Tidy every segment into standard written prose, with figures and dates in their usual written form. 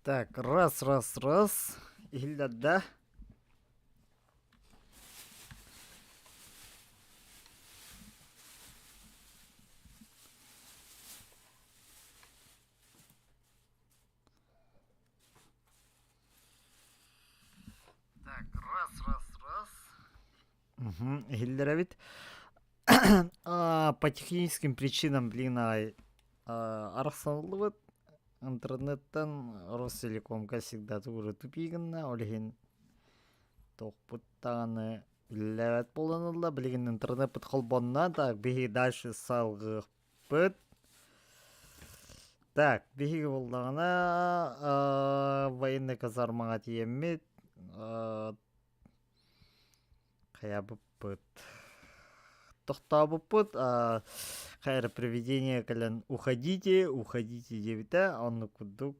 Так, раз. Иллада. Так, раз. Угу, Иллеровит. По техническим причинам, арсанлыбыт интернеттен Ростелекомга всегда тугры тупигінна, олеген тоқпыттаны ләвәт боланылла, білген интернет бит холбонна, так, бігі дальше салғы бит. Так, бігі болдағына военный казармаға тиеммет, қая бұппыт. Тоқта бұппыт, қайры приведение кәлін уходите дебіті, оны күдік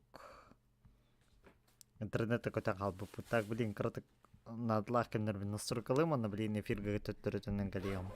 интернетті көтен қал бұппыт. Так, білген, кірдік надлах кәндербін настройкалым, аны білген эфирге төттірітінен кәлейім.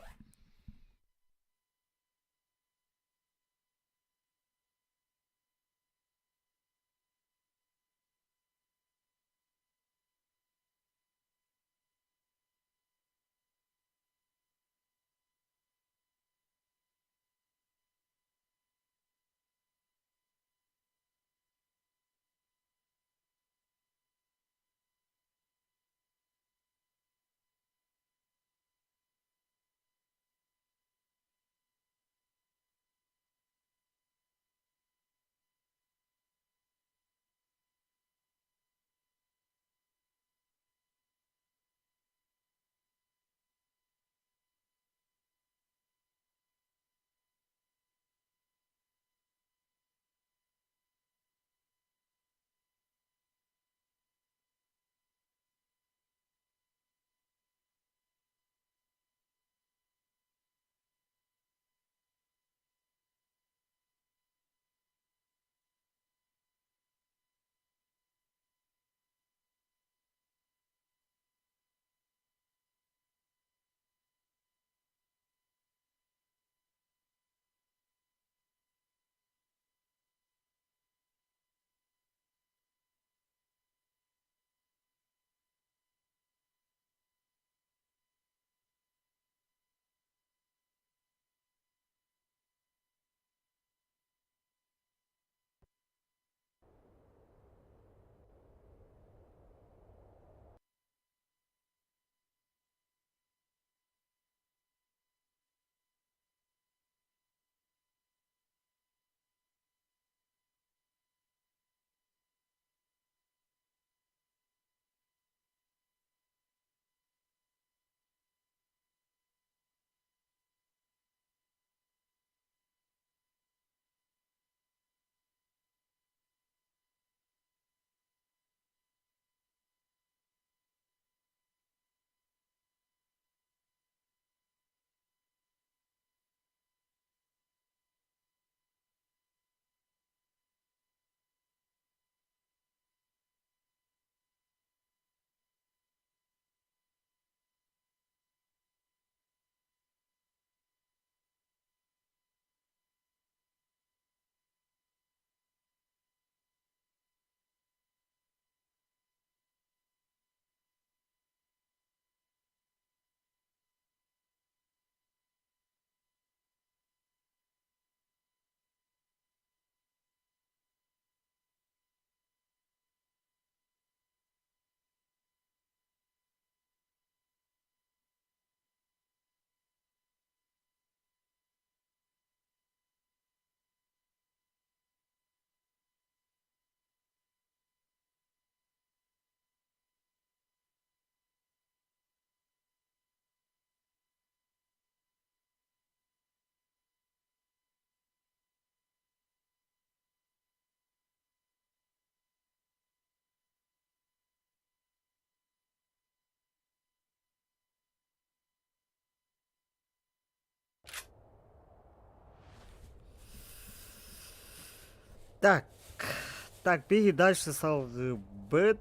Так, бігі дальше салғы бит,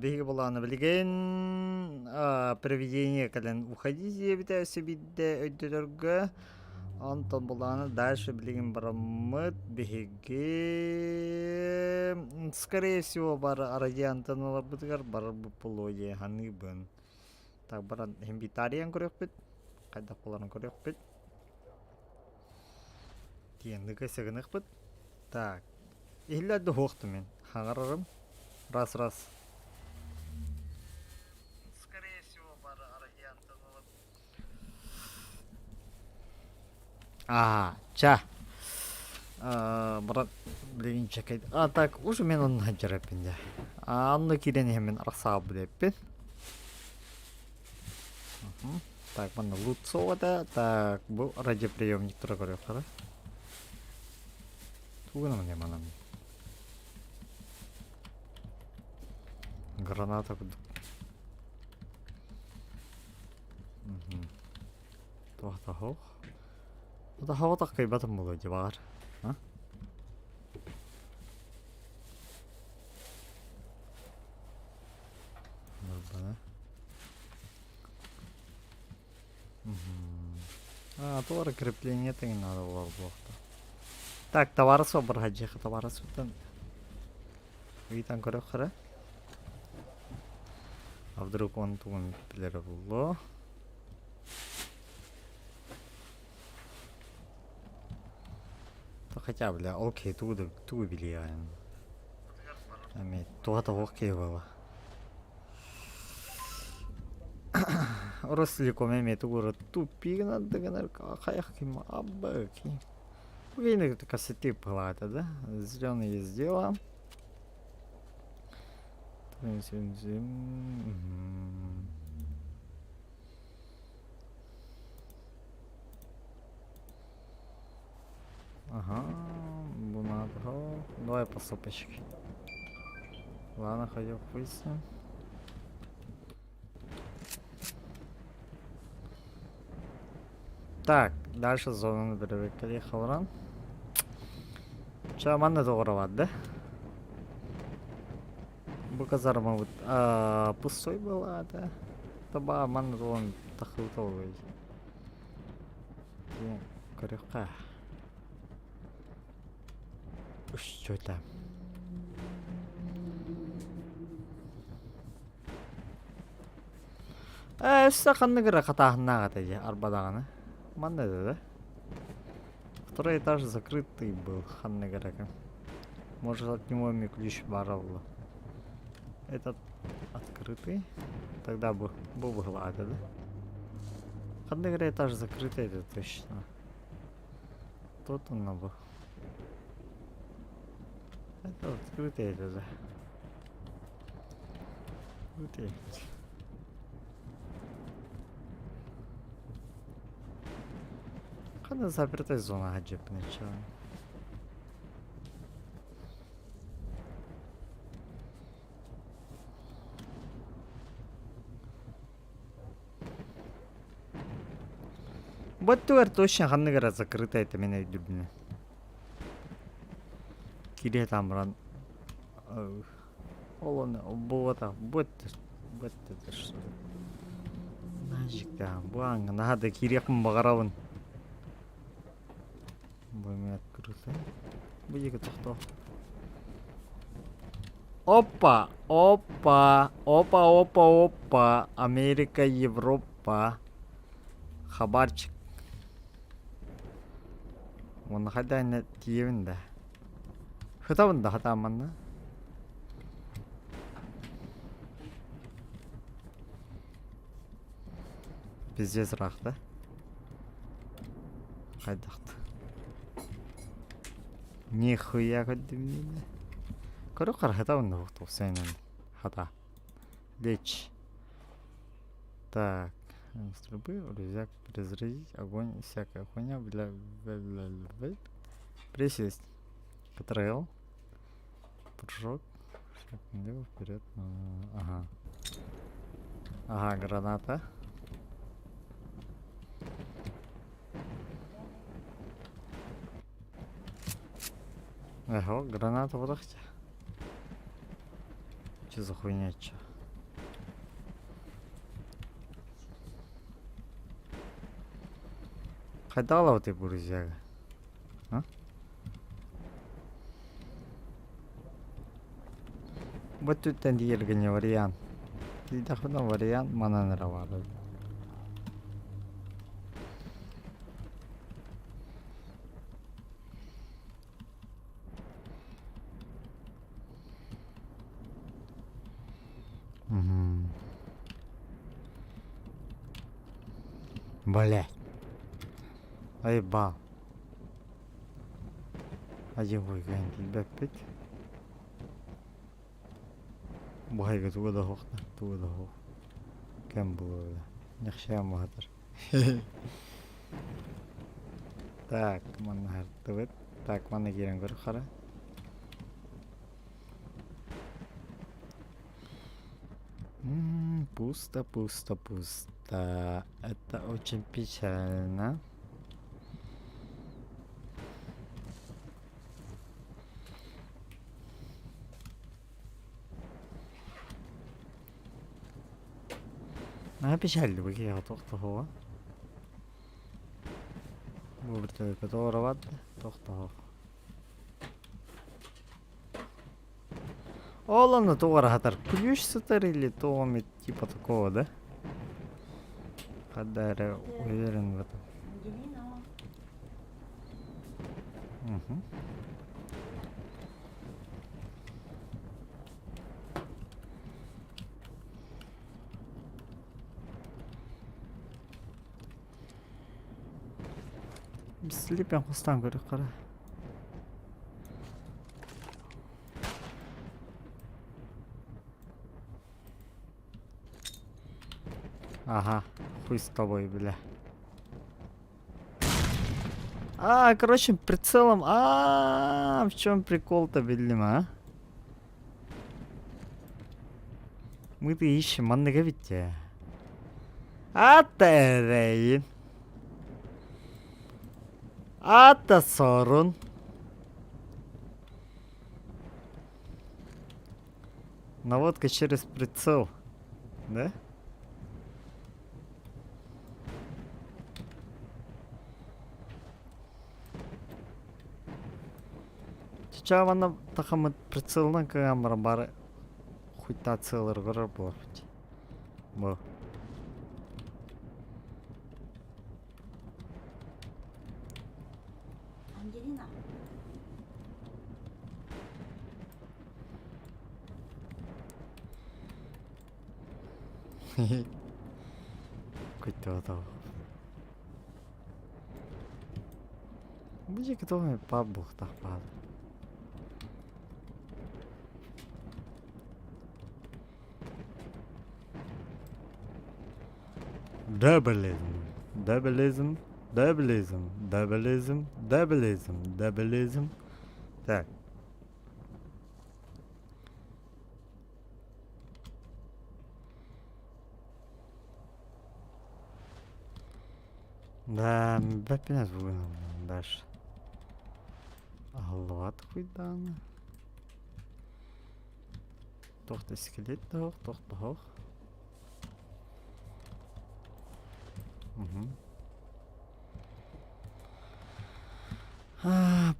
бігі боланы білген, приведение кәлін уходите дебіті өсі бітті өйділергі, Антон Буланы дальше билигин барамыт биһиги. Скорее всего, бар араги антенналар бытыгар бар буполое ханыбын. Так, баран химбитариан көрөкпүт. Кайда боларын көрөкпүт. Тиендігі сігінікпіт. Так. Ихілләді хоқты мен. Хаңарарым. Раз. Скорее всего, бар арагиянтын олып. Ча. Брат, білген чекейді. Так, уже мен оның хаджар әппен де. Анны кирені мен арақсаға бұл әппен. Так, бана лут соғада. Так, бұл радиоприемник тұра көрек қара. Тугана мне манам. Граната куда? Тохтахох. Тохтахох так кай батам было дивар. А? Товар крепление-то не надо было плохо. Так, товары собор хаджиха, товары сутан. Витан көрөк қара. А вдруг он туын білері бұлы. То хотя бы, окей, ту билияем. Ами, туға-то окей было. Росликом эми тугуру тупик надо гонар, қаяқ кем аббаки. Видно, такая сеть плата, да? Зеленый сделаем. Ага, бумага. Давай по сопочке. Ладно, ходил выясним. Так, дальше зона наберем. Халран. Ча манна доғыравады, да? Бұл казарма пустой была, да? Таба манна доғын тақылты олай. Көрекқа. Үш чөйта. Үсті қанны кірі қатағына қатайды, арбадағаны. Манна да? Второй этаж закрытый был, ханны горека. Может, от него мне ключ баровало. Этот открытый. Тогда был бы гладко, да? Ханны горека этаж закрытый, это точно. Тут он был. Это открытый, это да. Открытый. Хана запертая зона хаджип начала. Вот туар точно ханны гора закрыта, это меня дюбне. Кире там ран. Олоне, бота, бот это что? Нажик да, буанга, надо кирекм багаравын. Будем открыто. Будет кто? Опа! Америка, Европа. Хабарчик. Вон хадайна тиевинда. Хатавында хатаманна. Пиздец рахта. Хайдахта. Нихуя коддимни. Короче, хатавында вахту сейнен. Хата. Лечь. Так. Стрельбы, рюкзак, перезарядить, огонь, всякая хуйня, присесть, Ctrl, прыжок, шаг влево, вперед, ага, граната. Ого, граната в рахте. Че за хуйня, че? Қайда алып өте Грузияға? А? Вот тут не вариант. Tidak pernah varian mana nerawala. Блять. Ай ба. Aja gue ganti backpack. Bahaya tuh udah hook, tuh udah hook. كم بولا نخشى مهدر так mana hartawet так mana kirang berkhara пусто пусто пусто это очень печально ما печально بقى тоқты هو будет который вад тоқты هو Олана товар хатар ключ сатар или то типа такого, да? Когда я уверен в этом. Угу. Слепим хустан говорю, кара. Ага, хуй с тобой, бля. Короче, прицелом. В чем прикол-то, видимо, а? Мы-то ищем, маннага ведь. Аттерей. Ата сорун. Наводка через прицел. Да? Сейчас она такая прицельная камера, бары хоть та целый работать. Во. Ангелина. Coitado. Będzie kto mnie pabuch tak padł. Дабелизм. Так. Да, бәппен бүгін даш. Аллат құйдан. Тоқты скелет тоқты хоқ.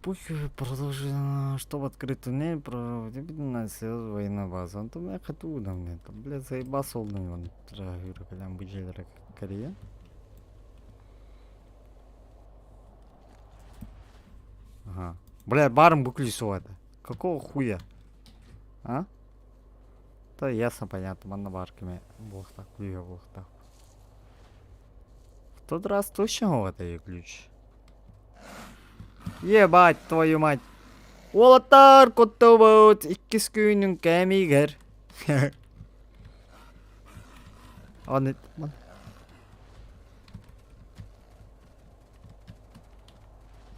Пусть продолжим, чтобы открыть туннель, проводить на военную базу. Он там я хочу на мне. Там, блядь, заебался он на него. Трагирую, когда мы будем Корея. Ага. Бля, баром выключил это. Какого хуя? А? Да ясно, понятно, man барками. Бог так, бог так. В тот раз точно вот это ключ. Ебать твою мать. Олатар коттобот 2 күннүн кемигер. Аны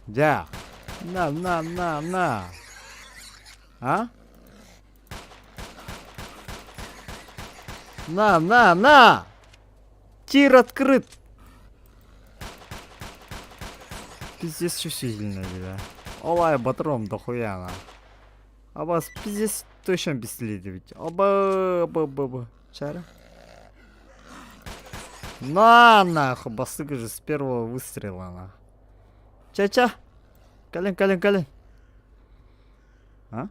Да. На. А? На. Тир открыт. Пиздец чувствительно, бля. Олай батром дохуя на. А вас пиздец точно бесследие ведь. Оба. Чара. На нахуй, басыка же с первого выстрела на. Çaça. Gelin. А?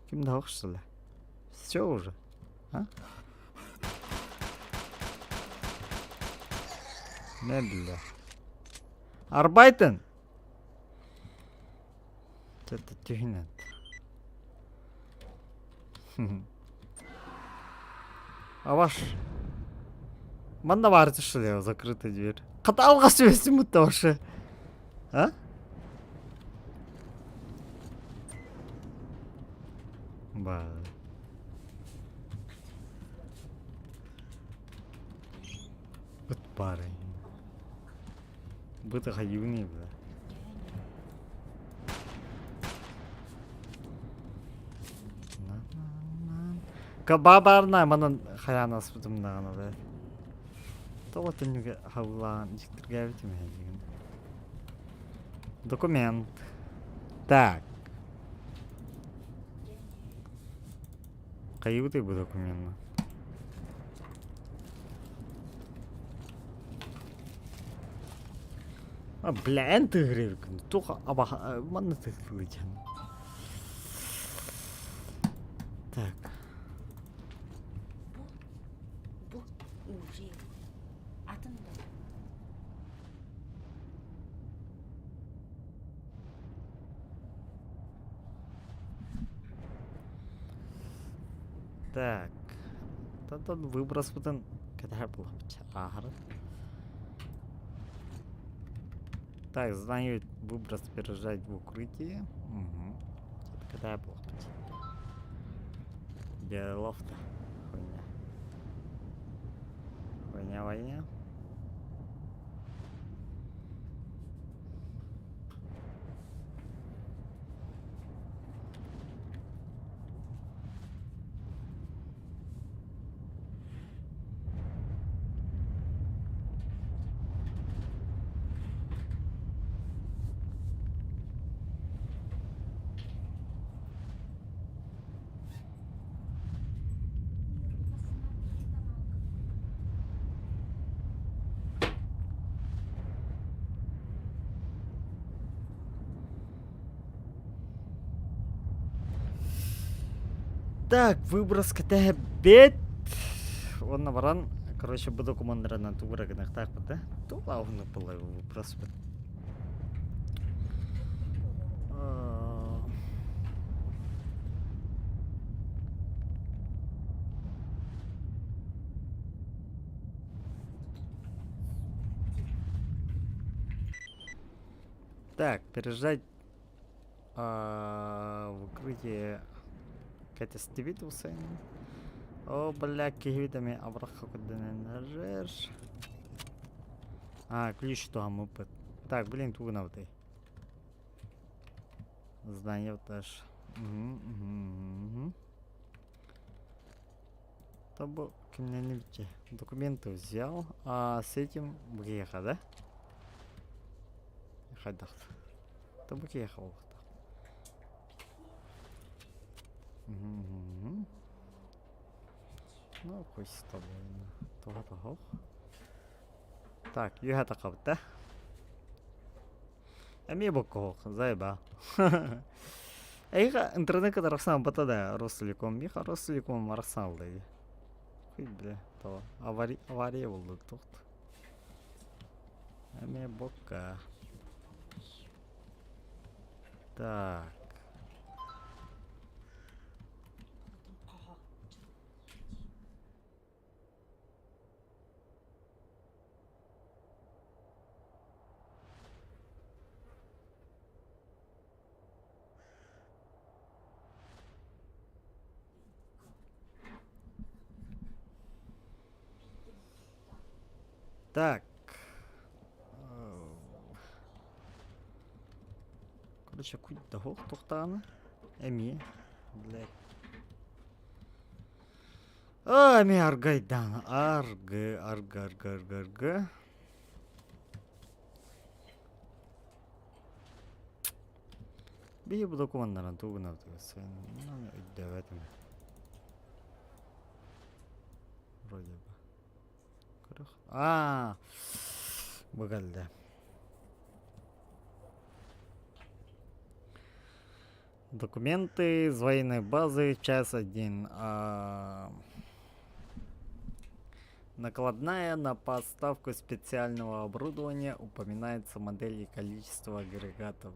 Kim daha hoş söyle. Все уже. А? Ne bileyim. Arbeiten. Это тюхнет. А ваш... Манда варится, что ли, закрытая дверь. Каталга свести мы тоже. А? Ба. Вот парень. Быта хаюни, бля. Кабабарна, манан хаянас бутым нагана, бля. То тенюге хавлан жиктирге битим хәҗиген. Документ. Так. Кайыты бу документны. А, бля, энты грелкин. Туха аба манна тыгылычан. Так. Bu уже атында. Так. Тот выброс бутын кәдәр был. Ахыр. Так, знаю, выброс пережать в укрытии. Угу. Кәдәр был. Делов-то. Войня. Так, выброс бет. Он наваран. Короче, буду командира на тугра гнах так вот, да? То лавно было выброс. Так, пережать в укрытие Катя Стивитуса. О, бля, кигвитами авраха куда нажешь. А, ключ то опыт. Так, блин, тугна вот. Знаю теж. Угу. Тобто, криминальные документы взял, а с этим приехал, да? Ходах. То приехал. Угу. Ну, хоть с тобой. Того. Так, юга такав, да? Эми боко, зайба. Эйга интернет кадарсан батада Ростелеком. Миха Ростелеком арсалды. Хуй бля, то авария болды тоқт. Эми бока. Так. Так. Короче, куй того тоқтаны. Эми. Блядь. Эми аргайдан. Арга. Бей bu документардан тугун автогас. Ну, давайте. Вроде бы. А, багалда. Документы из военной базы, часть 1. Накладная на поставку специального оборудования упоминается модель и количество агрегатов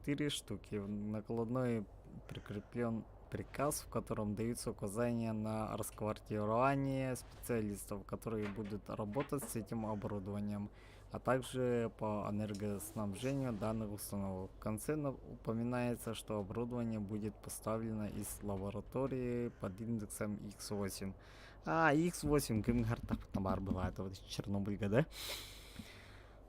4 штуки. В накладной прикреплен приказ, в котором даются указания на расквартирование специалистов, которые будут работать с этим оборудованием, а также по энергоснабжению данных установок. В конце упоминается, что оборудование будет поставлено из лаборатории под индексом X8. X8 кімгартах бар была, это вот Чернобыльга, да?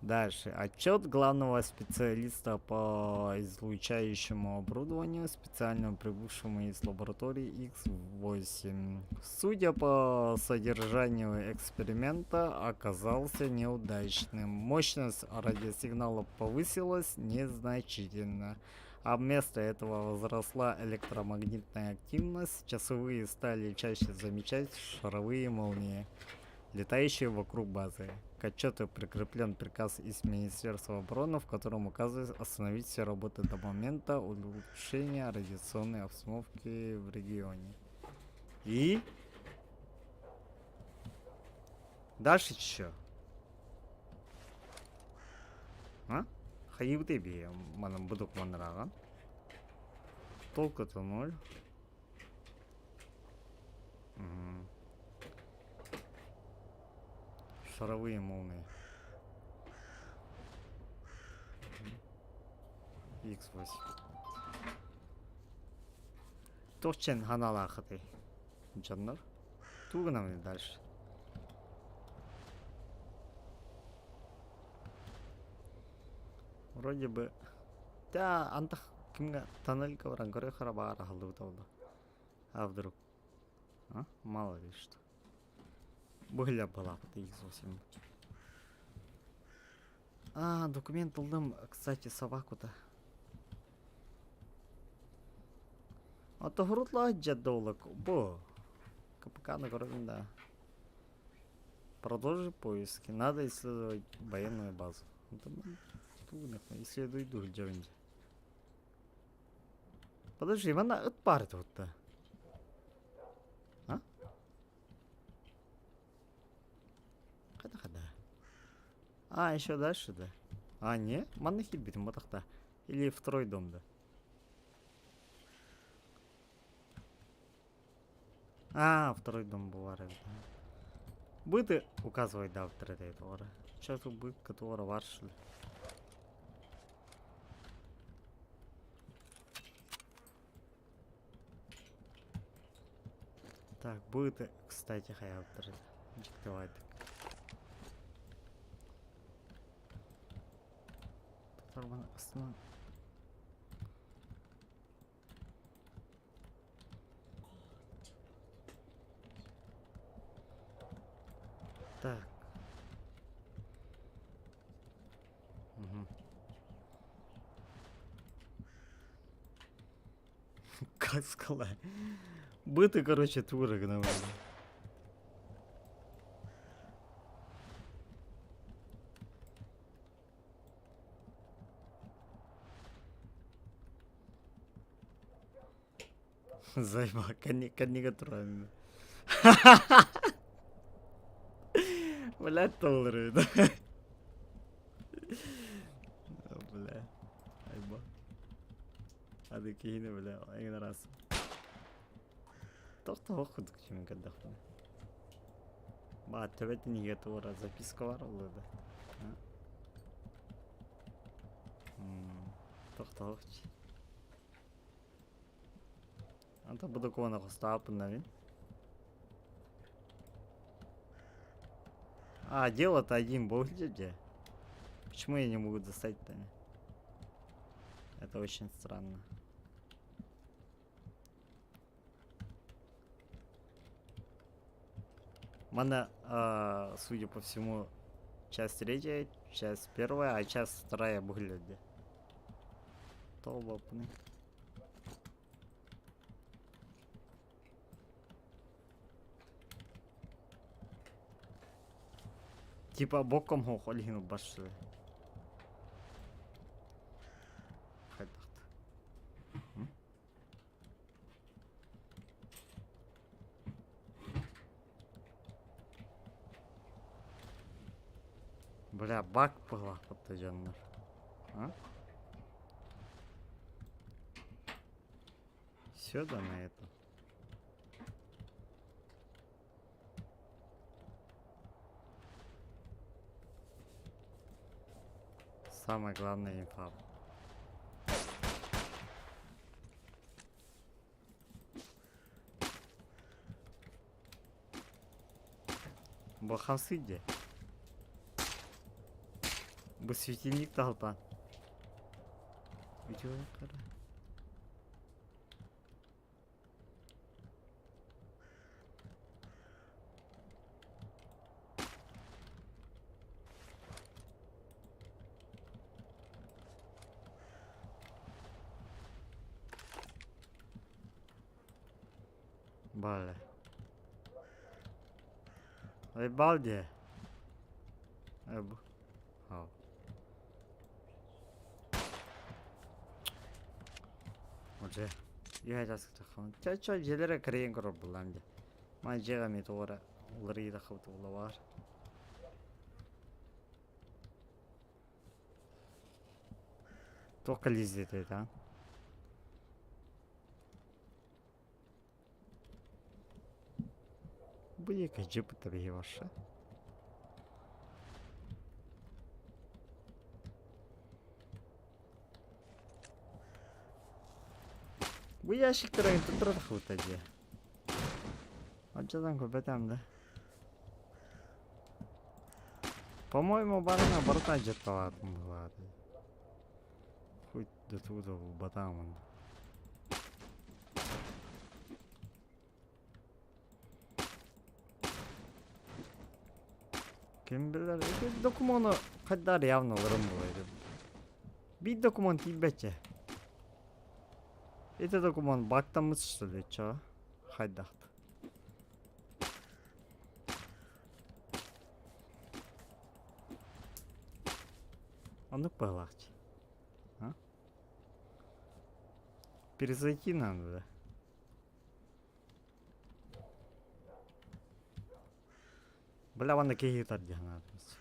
Дальше. Отчет главного специалиста по излучающему оборудованию, специально прибывшему из лаборатории X8. Судя по содержанию эксперимента, оказался неудачным. Мощность радиосигнала повысилась незначительно, а вместо этого возросла электромагнитная активность. Часовые стали чаще замечать шаровые молнии, летающие вокруг базы. К отчету прикреплен приказ из Министерства обороны, в котором указывается остановить все работы до момента улучшения радиационной обстановки в регионе. И дальше что? Хайыуды бе, манам будук манраган. Толку-то 0. Шаровые молнии. X8. Тохчен ханалахаты. Джаннар. Тугнамни дальше. Вроде бы. Да, антах кимга тоннелька врангоре харабара халдуталда. А вдруг? Мало ли что. Быгля была под X8. Документ алдым, кстати, собаку-то. Тоғырытла жаддолық. Бо. КПК нагороден, да. Продолжи поиски. Надо исследовать военную базу. Исследуй дух Джонди. Подожди, вона отпарит вот-то. Хада-хада. Еще дальше, да? Не? Манна хибит, мотахта. Или второй дом, да? Второй дом был, да. Будет указывать, да, в этого. Сейчас тут будет, который варшили. Так, будет, кстати, хайавтер. Давай так. Так. Как сказала? Быты, короче, турок на улице. Займа, коннига турами. Блядь, толры, да? Бля. Айба. Hadi kihine bile en arası. Тоқта оқыдық чемен каддақпын. Төбеті неге туыра записка бар олы да. Тоқта оқчы. Анта будукована қостапын, навин. Дело-то один был где? Почему я не могу достать-то? Это очень странно. Мана, судя по всему, часть третья, часть первая, а часть вторая выглядит. Толбопны. Типа боком холихну башли. Бля, бак была подтаяннар. А? Сюда на это. Самая главная инфа. Bu hamsıydı. Bu sветильник толпа. Видео кара. Бале. Ай балде. Эб. Ау. Оже. Я жаск тахан. Чача желере крейн короп буланды. Май жега ми тора. Улри да хавт улавар. Только лиздет, да? Bu yakıcı bu tabii varsa. Bu ящиктер енді тұрады қылтаде. Аджадан көбетемді. По-моему, бары наоборот ажатталатын болады. Хоть до туда батамын. Kim bilir? Bir dokumonu kadar явно ырым болады. Bir документ ебече. Это документ бактамыз что ли, чё? Хайдахт. А ну погладь. А? Перезайти надо, да? Бля, вон такие гитар дягнатись.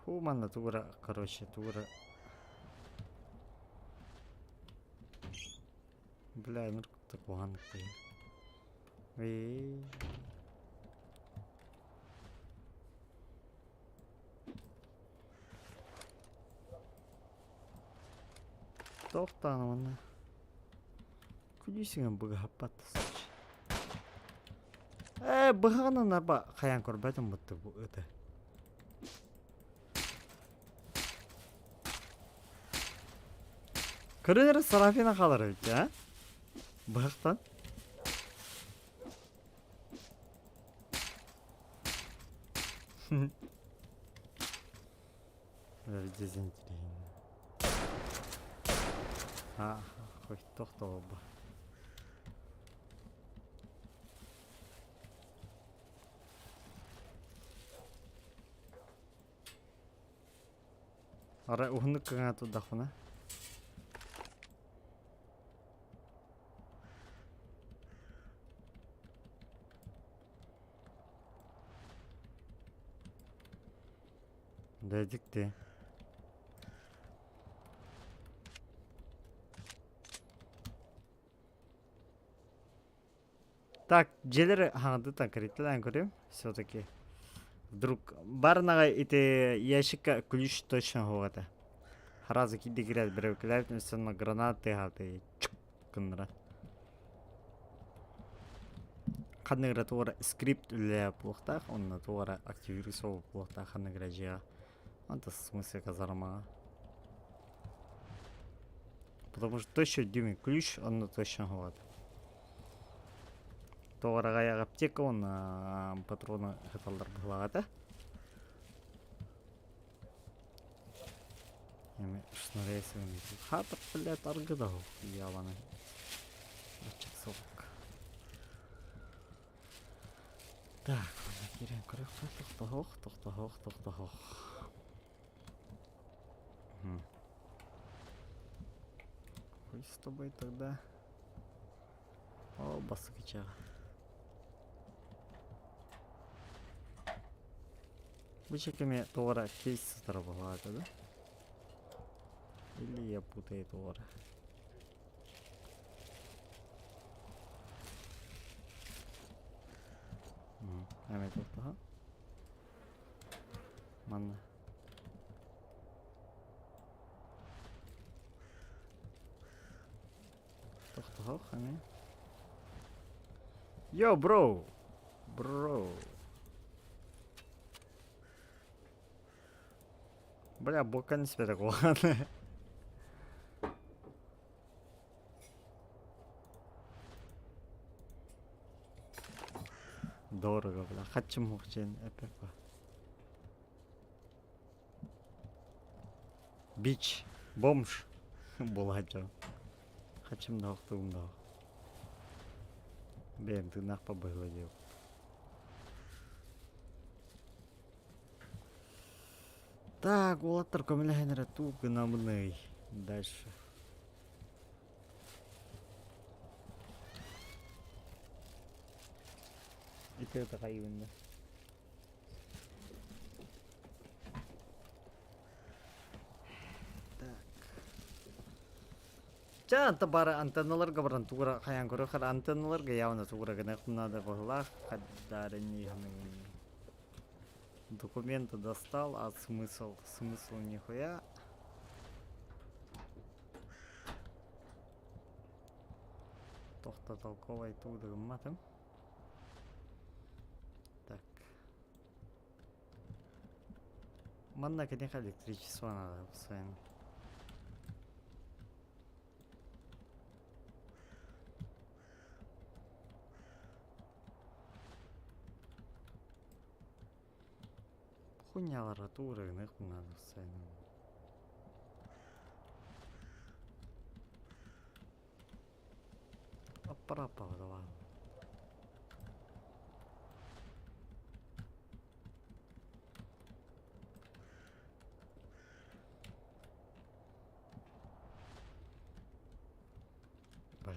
Хумана тура, короче, тура. Бля, ну так погано ти. Тоқтан оны. Күлесіңен бұғы хаппаттысы. Бұғанын арба қаян көрбәдім бұтты бұл өті. Көрінері сарафина қалар өтті, а? Бұғықтан. Дезинтерейін. Қой, тоқта олба. Ара ухнук каңа тудақуна. Дәдік де. Так, желері хаңды конкретно көрем. Все-таки. Вдруг барнаға эти ящикка ключ точно хоғады. Харазы киді кіреді бір өкілер, үстіні гранаты хавды. Чук күндіра. Қанығыра туғара скрипт үлі бұлықтақ, онына туғара активирусовы бұлықтақ қанығыра жиға. Anta смысле казарма. Потому что точно дюймый ключ, он точно хватит. Тоғырағая аптека, он патроны хаталдар бұлағады. Еме шнурейсі өңгейді. Хатыр, блядь, аргыда ол. Яланы. Рачак соғық. Так, керен көрек. Тоқтағық. Хуй с тобой тогда. О, басыкыча. Вычеками товара кейс стороблата, да? Или я путаю товары? Ами тоқтаға. Манна. Тоқтаға, ами. Йо, бро! Бро! Бля, бока не себе такого. Дорого, бля. Хочу мухчен, эпепа. Бич. Бомж. Булачо. Хочу много много. Блин, ты нах побыгладил. Так, олаттар көмілігенері ту гынамыный. Дальше. Итер тақайуында. Чанта бары антенналарга баран тугра хаян көрө хар антенналарга явна тугра гына кунада бахла хаддарни ханы. Документы достал, а смысл нихуя. Тохта толковый туда матом. Так. Манна, конечно, электричество надо постоянно. Хуйнялар атуры, нахуй надо постоянно. Аппарапа давай. Бля.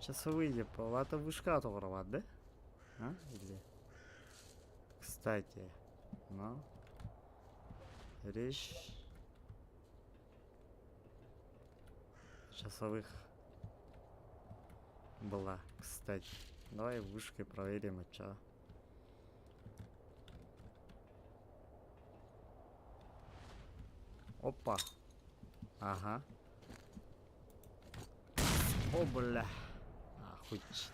Сейчас выйдет, это вышка оторвать, да? А? Или? Кстати, ну, речь часовых была, кстати. Давай вышкой проверим, а чё. Опа. Ага. О, бля. Охуеть.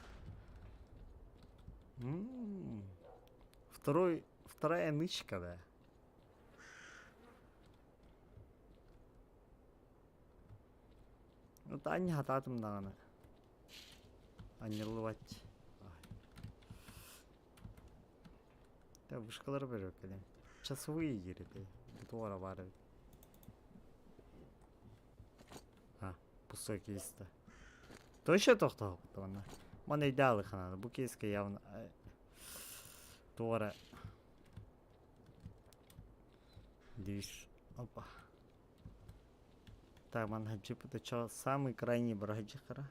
Вторая нычка, да. Вот они хататым даганы. Они лывать. Да, вышкалар берек элем. Часовые ереді. Туара бары. А, пустой кейсті. Точно тоқтау бұқтығына. Мана идеалы қанады. Бұл кейске явно... Туара. Дивиш. Опа. Так, ман хаджи это что? Самый крайний браджи хара.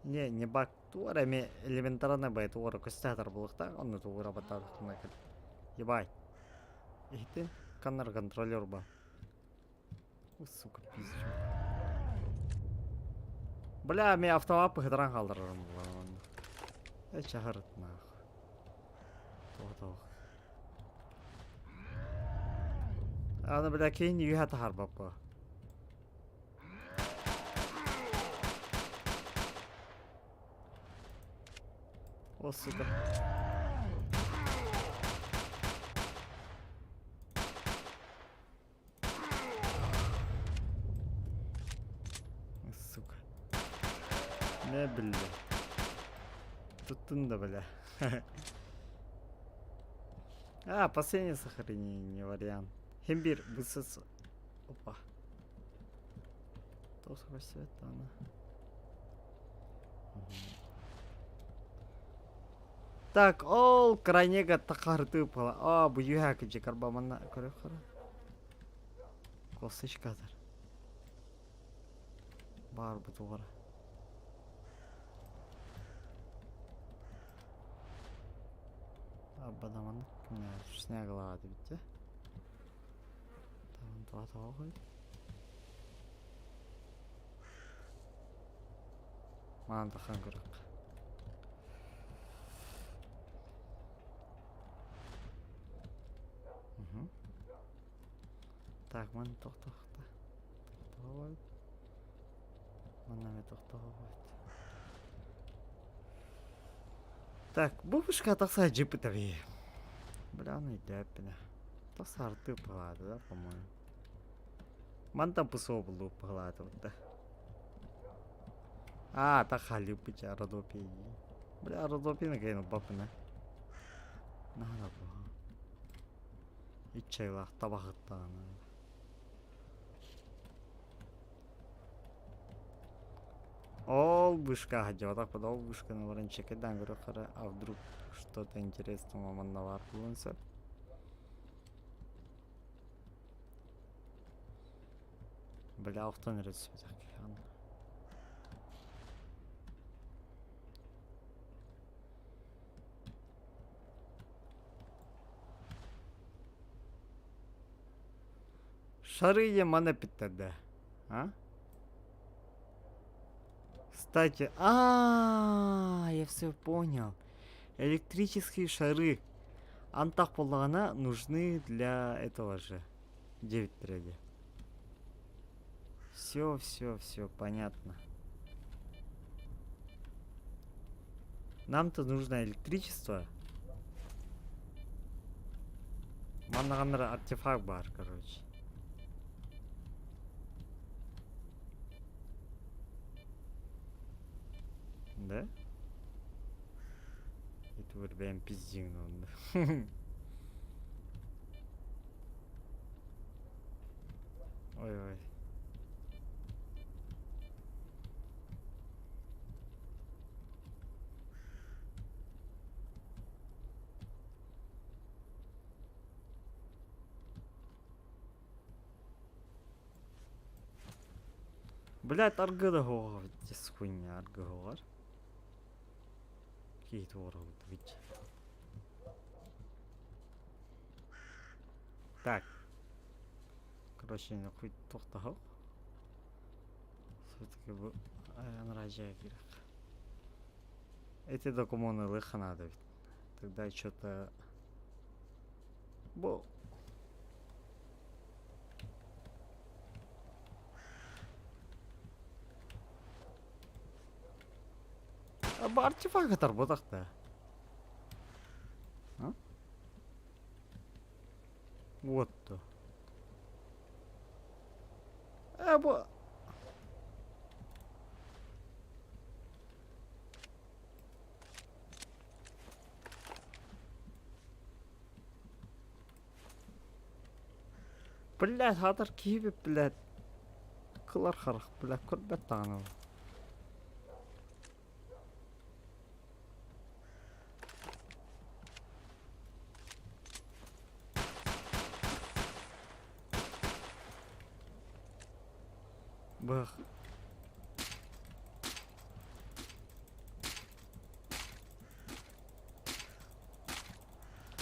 Не баг туара, ми элементарно бай туара костятор был так, он это уработал накат. Ебать. Ихтин канар контролер ба. Сука, пиздец. Бля, ми автомапы хитран қалдырырым бұлан. Чағырыт нахуй. Тоқ. Аны бля кейін үйе тахар бапы. О, сука. Сука. Не бля. Туттун да бля. А, последнее сохранение вариант. Химбир, высоца. Опа. Толстого света она. Так, ол крайнега тақартып қала. Бұ юхәкі жекар баманна көрек қара. Косычкадыр. Бар бұ туғара. Абадаманы снегылады бітті. Таван туға қойды. Маған таққан көрек. Так, мен тоқта. Тоқтауайды. Мен тоқтауайды. Так, бұл бішқа тақса жіпі тәбей. Бляны дәпіні. Тақса артып қалады, да, по-моему. Мен там пысо бұлып қалады, да. Так халип біча Родопи. Бля, Родопині кейіні бапыны. Нағана бұл. Итчайлақ табақыттағаны. Ол вышка ходил, так подал вышка на ворончике, да, говорю, а вдруг что-то интересное мама навар булынса. Бля, кто не рисует так. Шары є мене підтаде, а? Кстати, я все понял. Электрические шары. Антах полана нужны для этого же. 9 треди. Все, понятно. Нам-то нужно электричество. Маннагандра артефакт бар, короче. Да? Это вот прям пиздин он. Ой. Блядь, аргыда хоға бітес хуйня, аргы хоғар. Кейті орғы бітті. Так. Короче, хуй тоқта хоқ. Все-таки бұл ранражая керек. Эти документы лыха надо ведь. Тогда что-то... Бұл... Бұл артефакт работақта. Вот то. Бұл... Блядь, хатыр кейбі, блядь. Қылар қарық, блядь, көрбет тағаны. Бах.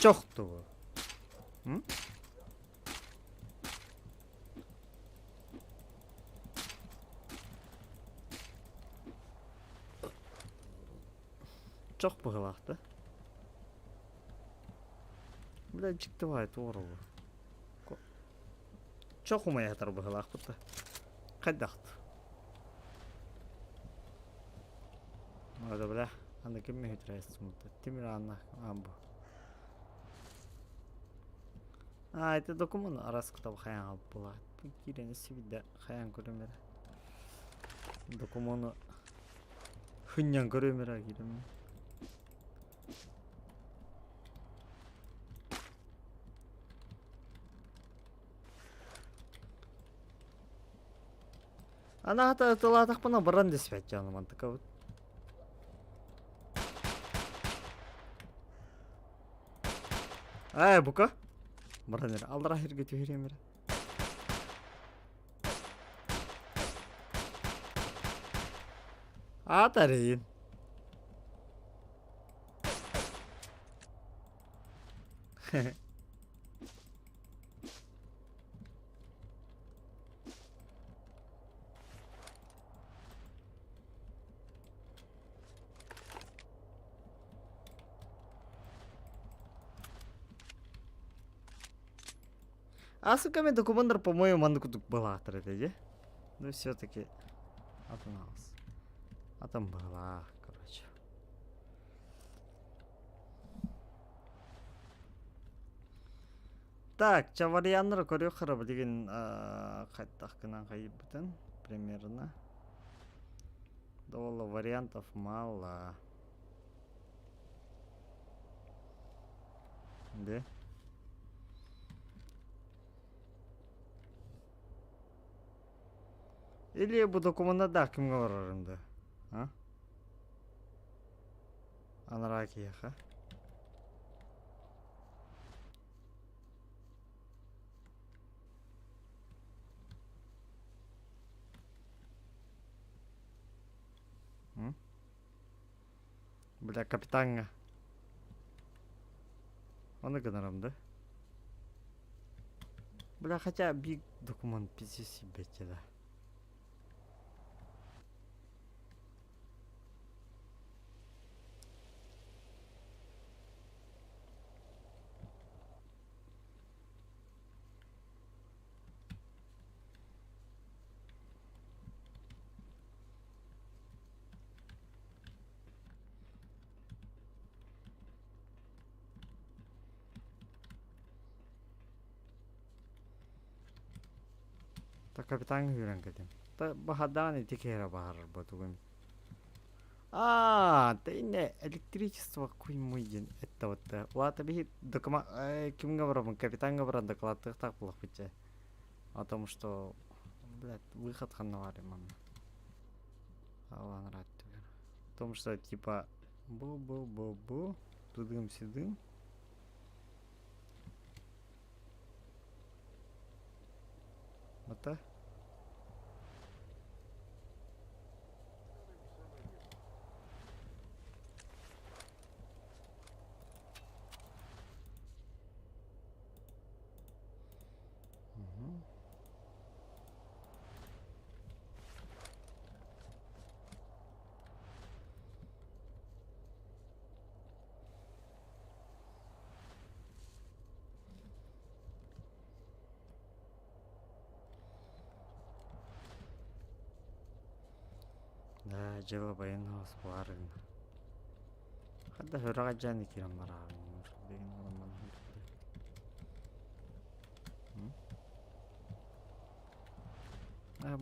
Чоқты бұл. Çok bıgılaktı. Блядь, çıktı doğru. Çok umaya yatar bıgılak burada. Kaddaktı. Hadi bля, anda kim mi hütrayız mutlu? Timir anla, bu. Это документ арас кітабы қаян алып болады. Керені себейді қаян көремері. Документы хүннен көремері керемі. Ана ата тылатақ бұна бұран деспәт жаным антықы бұд. Бука? Бара нер. Алдыра херге түйерем бері. Атарин. Асыками документтер, по-моему, мандыкутук была же. Но все-таки отналась. А там была, короче. Так, чаварияндар көрөөхөр деген кайттакынан кайбытын примерно. Довольно вариантов мало. Да? Или bu dokumenta kimga bararımdı? Ha? Anaraki yaka. Бля, капитанга. Оны гынарымды. Бля, хотя биг документ пиздец себе да. Так капитанга үйрен кетем. Та бахадан этикера бар батугун. Тейне электричество куймуйден. Это вот. Лата би документ кимга барам капитанга баран докладтык так булак битче. О том, что, блядь, выход ханавари, мам. Алан рад. О том, что типа бу тудым-сюдым. Вот так. Да, жела баянабыз барын. Хадда хөрага жаны кирем барабын. Деген адаман.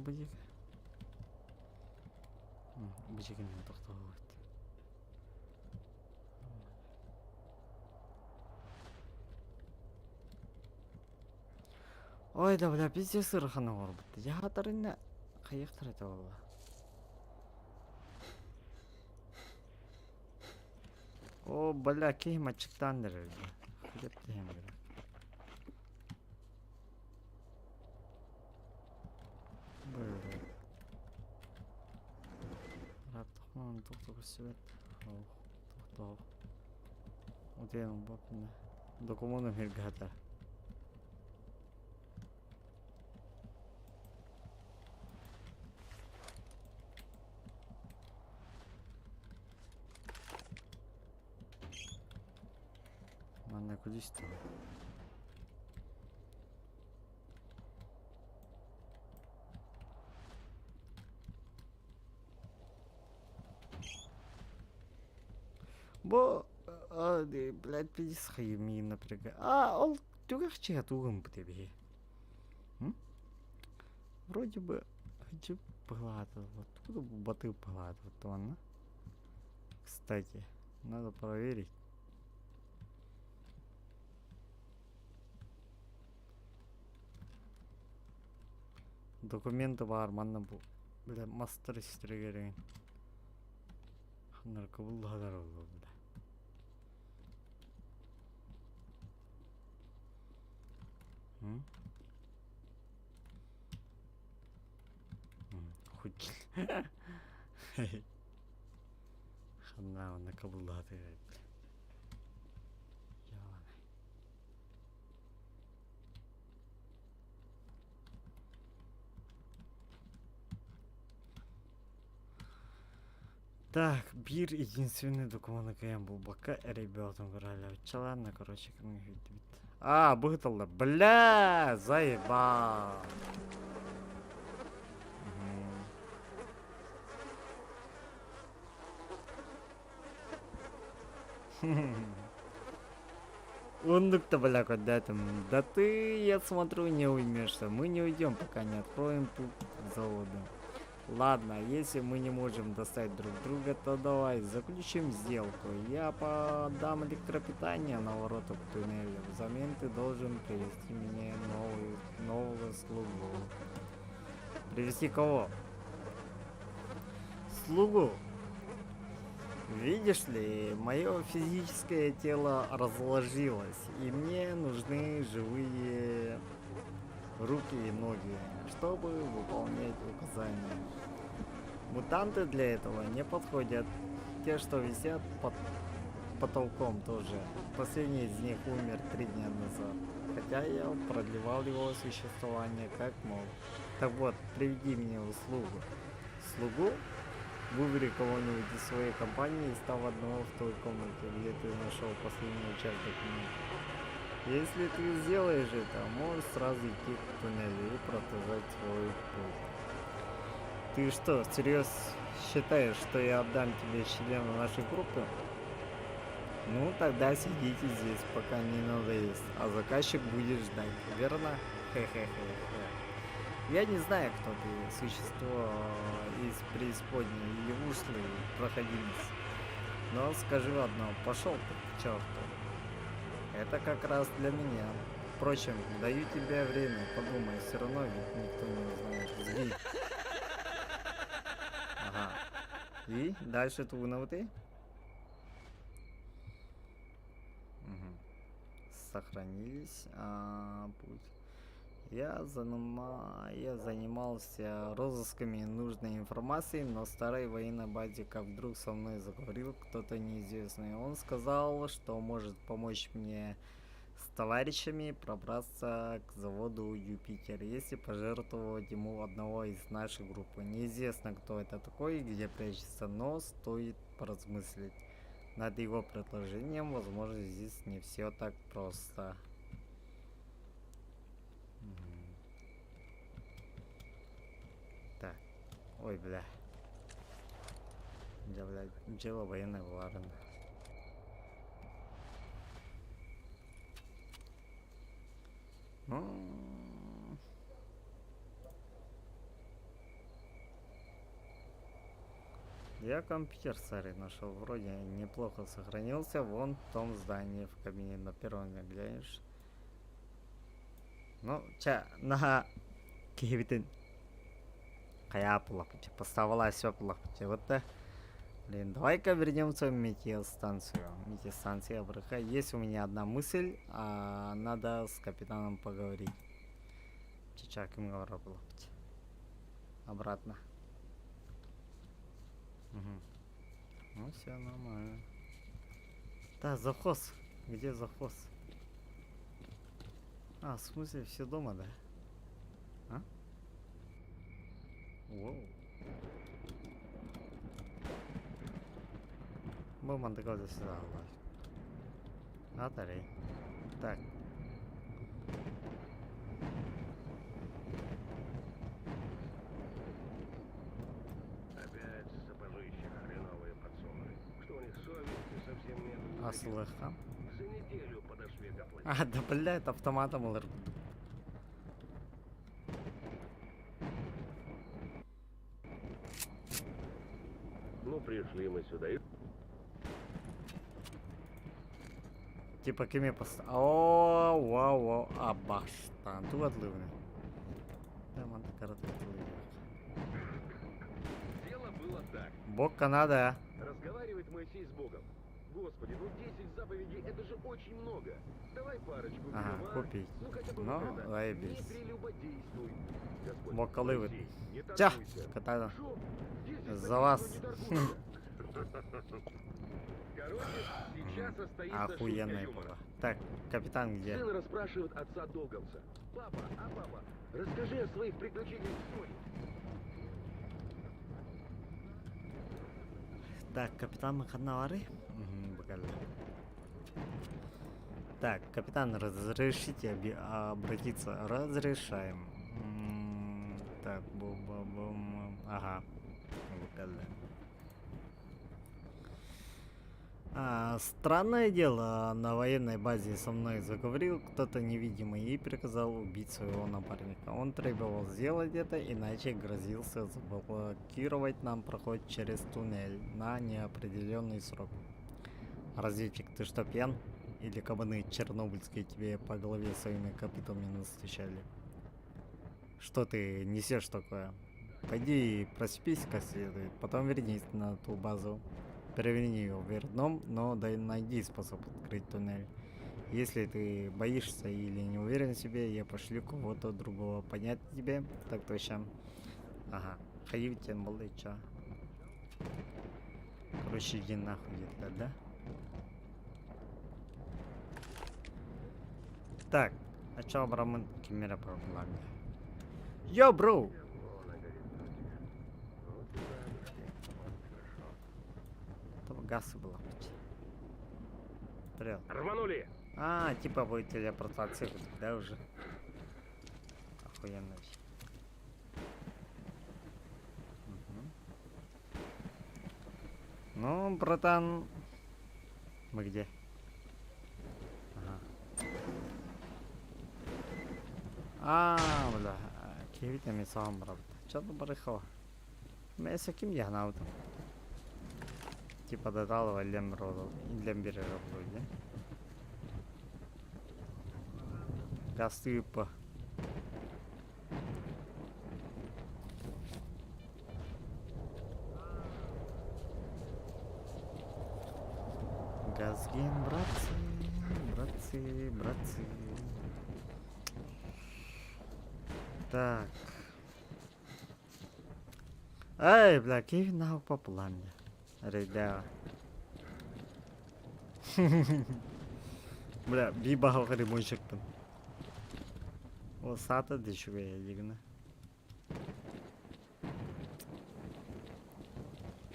Быжык. Быжыгын токтоо болот. Ой да бля, пиздец ырхана горбут. Жаатарына кайыктар эте болду. О, бля, кей мачыктан дер. Хилеп дем бля. Böyle. Rap toxman toxtoq süvet. Toxtoq. Otelim bakın. Dokumentum hergata. Manna kudisto. Бо блядь, пиздец хаями напрягает. Он тюгах чья тугом по тебе. Вроде бы хочу погладил. Откуда бы боты погладил? Вот он. Кстати, надо проверить. Документы бар, манна бу. Бля, мастер истрегерин. Наркобул хадар болду. М? Хоть. Хана на каблаты. Так, бир единственный документ, я был бока ребятам говорили. Ладно, короче, а, бытало, бля, заебал. Ундук-то, бля, когда там. Да ты, я смотрю, не уймешься. Мы не уйдем, пока не откроем путь к заводу. Ладно, если мы не можем достать друг друга, то давай заключим сделку. Я подам электропитание на ворота к туннелю. Взамен ты должен привести мне нового слугу. Привести кого? Слугу. Видишь ли, мое физическое тело разложилось, и мне нужны живые руки и ноги, чтобы выполнять указания. Мутанты для этого не подходят. Те, что висят под потолком, тоже. Последний из них умер 3 дня назад. Хотя я продлевал его существование как мог. Так вот, приведи мне услугу. Слугу? Выбери кого-нибудь из своей компании и став одного в той комнате, где ты нашел последнюю часть документа. Если ты сделаешь это, можешь сразу идти к туннелю и продолжать свой путь. Ты что, всерьез считаешь, что я отдам тебе члена нашей группы? Ну, тогда сидите здесь, пока не надоест, а заказчик будет ждать, верно? Хе-хе-хе-хе. Я не знаю, кто ты, существо из преисподней или ушлый проходимец. Но скажу одно, пошел ты к черту. Это как раз для меня. Впрочем, даю тебе время, подумай, все равно ведь никто не узнает. Сгинь. Ага. И дальше ты? Угу. Сохранились. Путь. Я занимался розысками нужной информации на старой военной базе, как вдруг со мной заговорил кто-то неизвестный. Он сказал, что может помочь мне с товарищами пробраться к заводу Юпитер, если пожертвовать ему одного из нашей группы. Неизвестно, кто это такой и где прячется, но стоит поразмыслить над его предложением. Возможно, здесь не все так просто. Так. Ой, бля. Дело военной ладно. Я компьютер старый нашел, вроде неплохо сохранился, вон в том здании в кабине на первом глянешь. Ну, на кибитин. Кая плохо, поставила все плохо. Вот-то. Блин, давай-ка вернемся в метеостанцию. Метеостанция АБРХ. Есть у меня одна мысль, надо с капитаном поговорить. Чичак им говорил. Обратно. Угу. Ну все нормально. Да, завхоз. Где завхоз? В смысле, все дома, да? Воу. Боман доколе сюда, Атарей. Так. Опять сапожища хреновые подсунули. Что у них совести совсем нет? Слыхам? За неделю подошли доплатить. Да бля, это автоматом ЛР. Ну, пришли мы сюда и... Типа кеме поста. О, вау, башта. Ту отливне. Да, ман коротко Дело было так. Бог Канада. Разговаривает Моисей с Богом. Господи, ну 10 заповедей — это же очень много. Давай парочку Ага, берем, а? купить. Ну хотя бы Ну, вот это. заебись. Не прелюбодействуй. Господь, Моколы вы. Моисей, не Тя, торгуйся. катана. Шо? Если За написано, вас. не торгуйся. Короче, сейчас состоится шутка Охуенная юмора. была. Так, капитан где? Сын расспрашивает отца Долговца. Папа, расскажи о своих приключениях в море. Так, капитан Маханавары? Бакале. Так, капитан, разрешите обратиться? Разрешаем. Так, бум-бум-бум. Ага. Бакале. Странное дело, на военной базе со мной заговорил кто-то невидимый и приказал убить своего напарника. Он требовал сделать это, иначе грозился заблокировать нам проход через туннель на неопределенный срок. Разведчик, ты что, пьян? Или кабаны чернобыльские тебе по голове своими копытами настучали? Что ты несешь такое? Пойди проспись как следует, потом вернись на ту базу. Переверни ее вверх дном, но найди способ открыть туннель. Если ты боишься или не уверен в себе, я пошлю кого-то другого. Понять тебе? Так точно. Ага. Хаив тем был и чё? Короче, иди нахуй где-то, да? Так. А чё, Браман Кимера проблема? Йо, бро! Гасы было быть. Вперед. Рванули! Типа будет телепортация, да, уже? Охуенно. Ну, братан. Мы где? Ага. Бля. Кевитами сам, брат. Чё-то барыхало. Меся ким я на там. Типа додалова лемберера вроде. Газ типа. Газген, братцы. Так. Эй, бля, Кевин нахуй по плане. Ребята. Бля, bir bakalım limon çıktım. O saate düşüyor yine.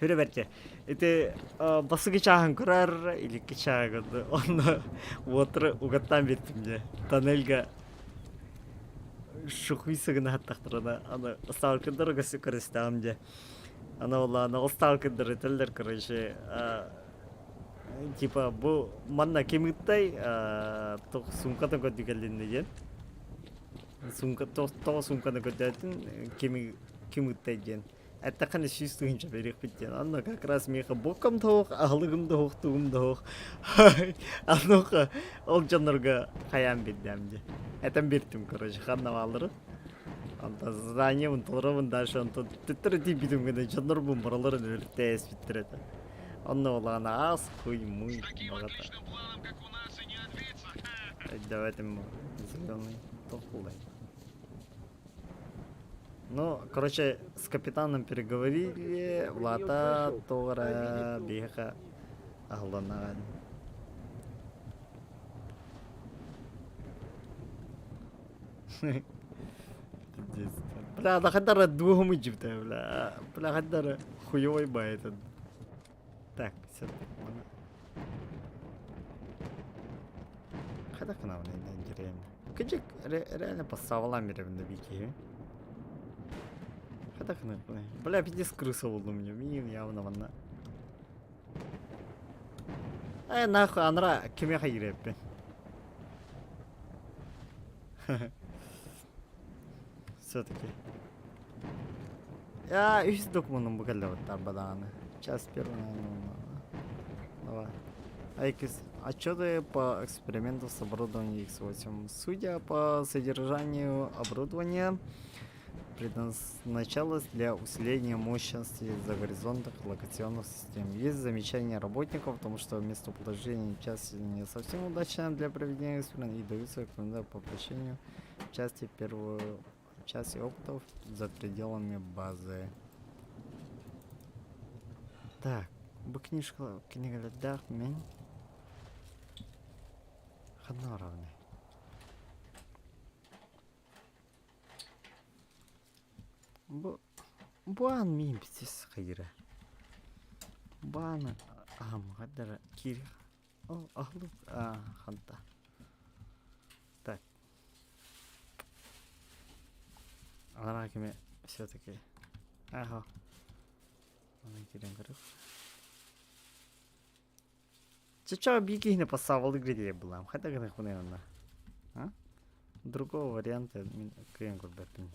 Hürü berke. Это басыгы чагын көрөр, иликки чагын. Онда отыр угаттан беттимде. Тоннельга шухуйсыгына хаттактырына. Аны сталкындырга көрөстамде. Ана ана сталкындар этелдер, короче. Типа bu манна кемиттай то сумканы көтүгелдин деген. Сумка то сумканы көтөтүн кемиттай деген. Это конечно чувствуется перехватен. Оно как раз меха боком тох, аглыгым тох, тугым тох. Аноха ол жанрга хаян биддемди. Это биртим, короче, ханна алыры. Анда здание он толровын дальше он титтер ди бидим гene жанр бум баралары тез биттирет. Онно олана ас хуй муй. Таким отличным планом, как у нас, и не отбиться. Давайте ему зеленый толкулай. Ну, короче, с капитаном переговорили, Влата, Тора, Беха, Аглана. Бля, да хадара двугому джипта, бля, хадара хуёвый бай этот. Так, все. Хада канал не деревня. Кыджик реально поставила миревна бики. Хада канал. Бля, пиздец крыса было мне, миним явно ванна. Нахуй, анра, кеме хайреппе. Все-таки. Я ищу документом буквально вот так баданы. Час первый, давай. Отчеты по эксперименту с оборудованием X8. Судя по содержанию оборудования, предназначалась для усиления мощности за горизонтах локационных систем. Есть замечания работников о том, что местоположение части не совсем удачное для проведения экспериментов и даются рекомендации по прощению части первой части опытов за пределами базы. Так, bu knigalarda men Ханнаровны. Bu an miyim siz hayır. Bu an kadar kiri. Ahlı hanta. Так. Она кеме все-таки. Ага. Она кирен горох. Чё беги не поставил игре была. Хотя как наверное. А? Другого варианта крен горбатин.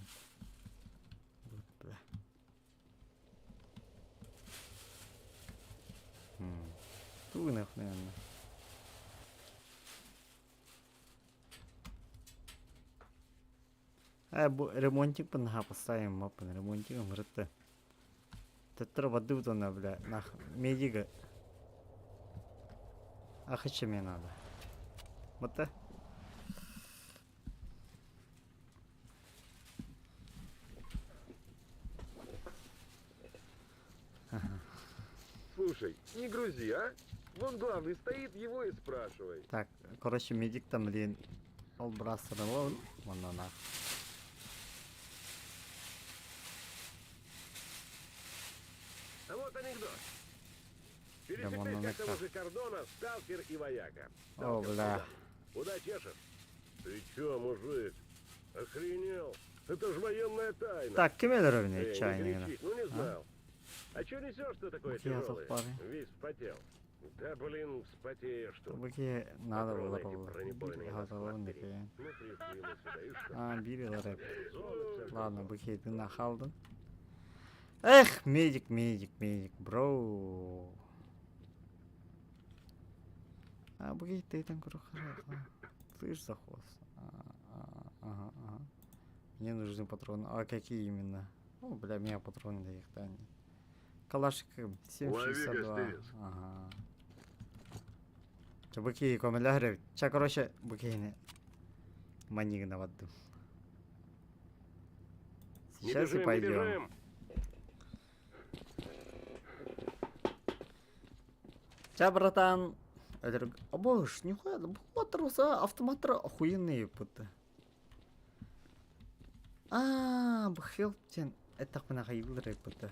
Тугнах, наверное. Ремонтик панха поставим мапан. Ремонтик мрыты. Тетра воды на бля. Нах медига. А хочу мне надо. Вот это. Слушай, не грузи, а? Вон главный стоит, его и спрашивай. Так, короче, медик там блин. Олбрастеровал. Вон она. А вот анекдот. Прямо Пересеклись на как-то возле кордона сталкер и вояка. О, Сталкер бля. сказал: куда чешешь? Ты чё, мужик? Охренел? Это ж военная тайна. Так, кем ровно Не чайник. кричи, ну не знал. А чё несешь ты такое Вот я тяжелое? запарю. Весь вспотел. Да блин, вспотеешь тут. Баки надо было Патроны эти бронебойные на склад бери. готовы. Ну, пришли мы сюда, и что? А, бери рэп. Золото всё Ладно, было. Баки, ты нахалдан. Эх, медик, бро. А, Баки, ты там хорошо. Слышь, за хвост. Ага. Мне нужны патроны. А какие именно? Ну, бля, меня патроны для их да нет. Калашик 7,62. Лови, Ага. Ча Баки, комелярев. Ча, короче, Баки не. Маниг на воду. Не Сейчас и бежим, не пойдем. бежим. Ча, братан. Боже, нихуя, вот автоматы охуенные путы. Бхелтин. Это хуйня хайылры путы.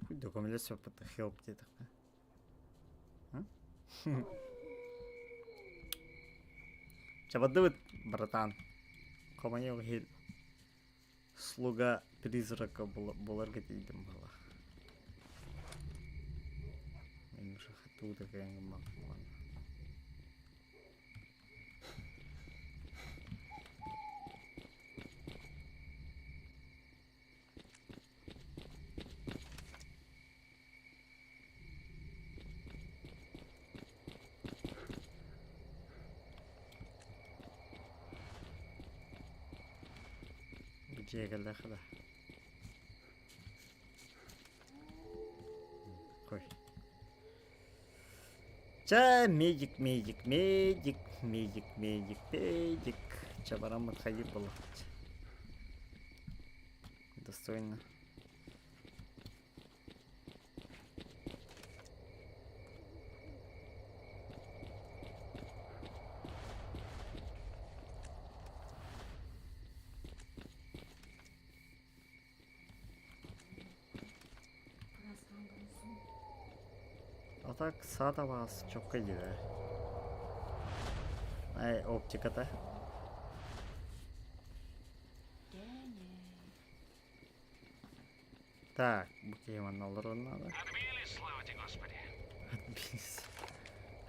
Хуй документация путы хелп дедах. Чабадывает, братан. Команьев хил. Слуга призрака буларга дейдім бала. Мен уже хату такая не могу. Где я хада? Кой. Ча, медик. Чабарам отходи было. Достойно. А так сада вас чокка gider. Ай, оптика-то. Так, букейман алырын надо. Отбились, слава тебе, Господи. Отбились.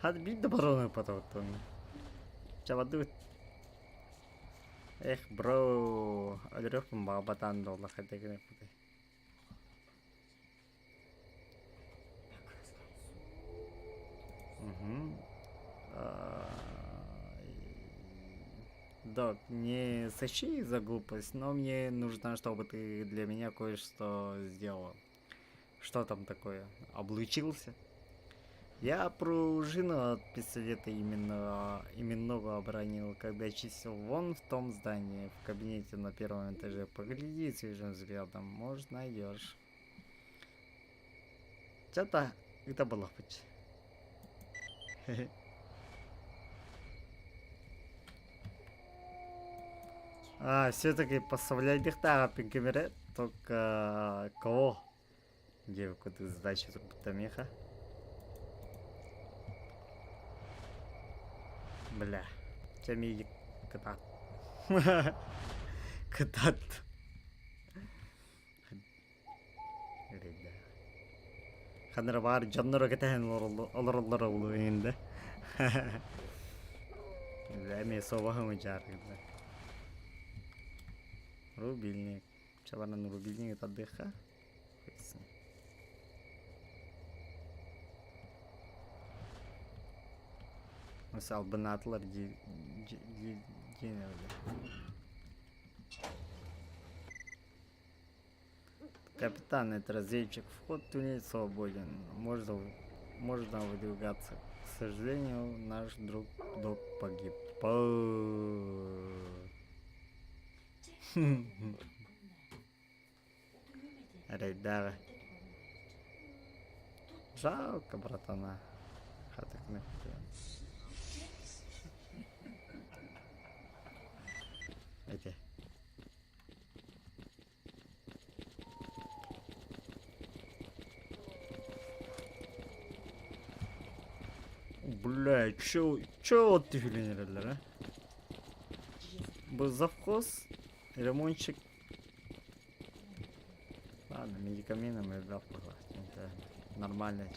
Отбить до барона потом. Чабадут. Эх, бро. Öldürüyorum babadan dola hadi gene kutu. Док, не сочи за глупость, но мне нужно, чтобы ты для меня кое-что сделал. Что там такое? Облучился? Я пружину от пистолета именного обронил, когда чистил вон в том здании, в кабинете на первом этаже. Погляди свежим взглядом, может найдешь. Что-то это было хоть. А, все-таки поставлять тагапин камере, только кого? Девку ты сдачи Бутамеха. Бля, Чамиги катат. Катат. Ханра бар жаннора кетен олорлор болу энде. Бля, мен собахым жаргында. Рубильник. Чабанан рубильник отдыха. Мысал бынатлар Капитан, это разведчик. Вход в туннель свободен. Можно выдвигаться. К сожалению, наш друг Док погиб. Рейдара. Жалко, братана. Хаток не купил. Эти. Бля, чё вот ты филинерler, а? Был завхоз, ремонтчик. Ладно, медикаментом и это нормально.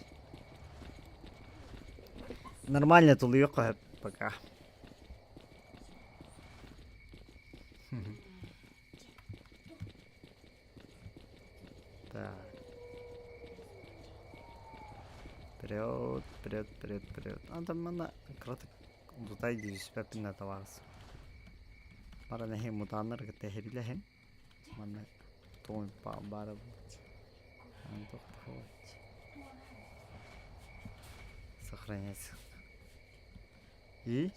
Нормально тут yok пока. Так. Вперед. Там она кратко бутай дивись пепина таварс. Пара не мутаннар гете херилehen. Мана той па бара. Антох хватит. Сохранять. И?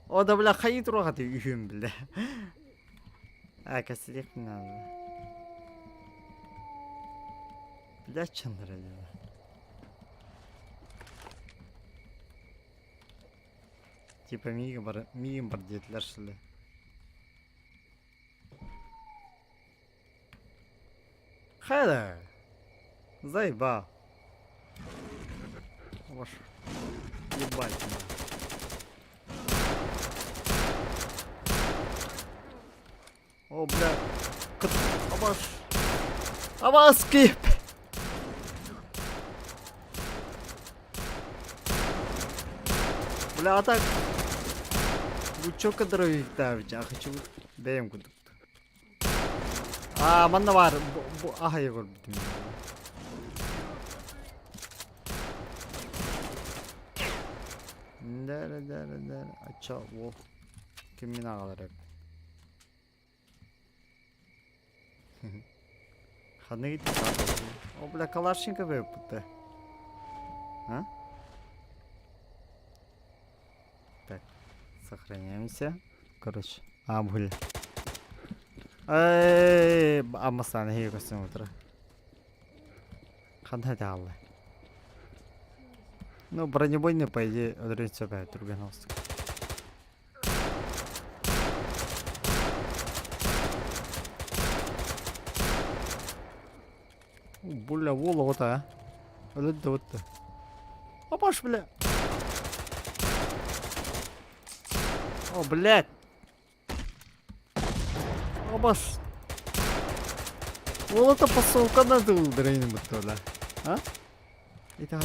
О, да бля, хаит рогаты үйім, бля. А, костерек не надо. Бля, чё нравится? Типа мигім бар детлер шылы. Хайда! Заебал. Ваш. Ебать меня. О, бля. Абаш скип. Бля, а так. Вы чё кадровик давите? А хочу даем куда. А, маннавар. Ага, я говорю. Да. А чё, во. Криминал аларак. Ханы гитти. О, бля, Калашников выпута. А? Так, сохраняемся. Короче, бля. Аммасан хейгосын утра. Хандай далы. Ну, бронебойный, по идее, отрезать опять турганался. Бля, вола вот, а? Вот. Опаш, бля. О, блядь. Опаш. Вола-то посылка надо ударение мотола. А? Это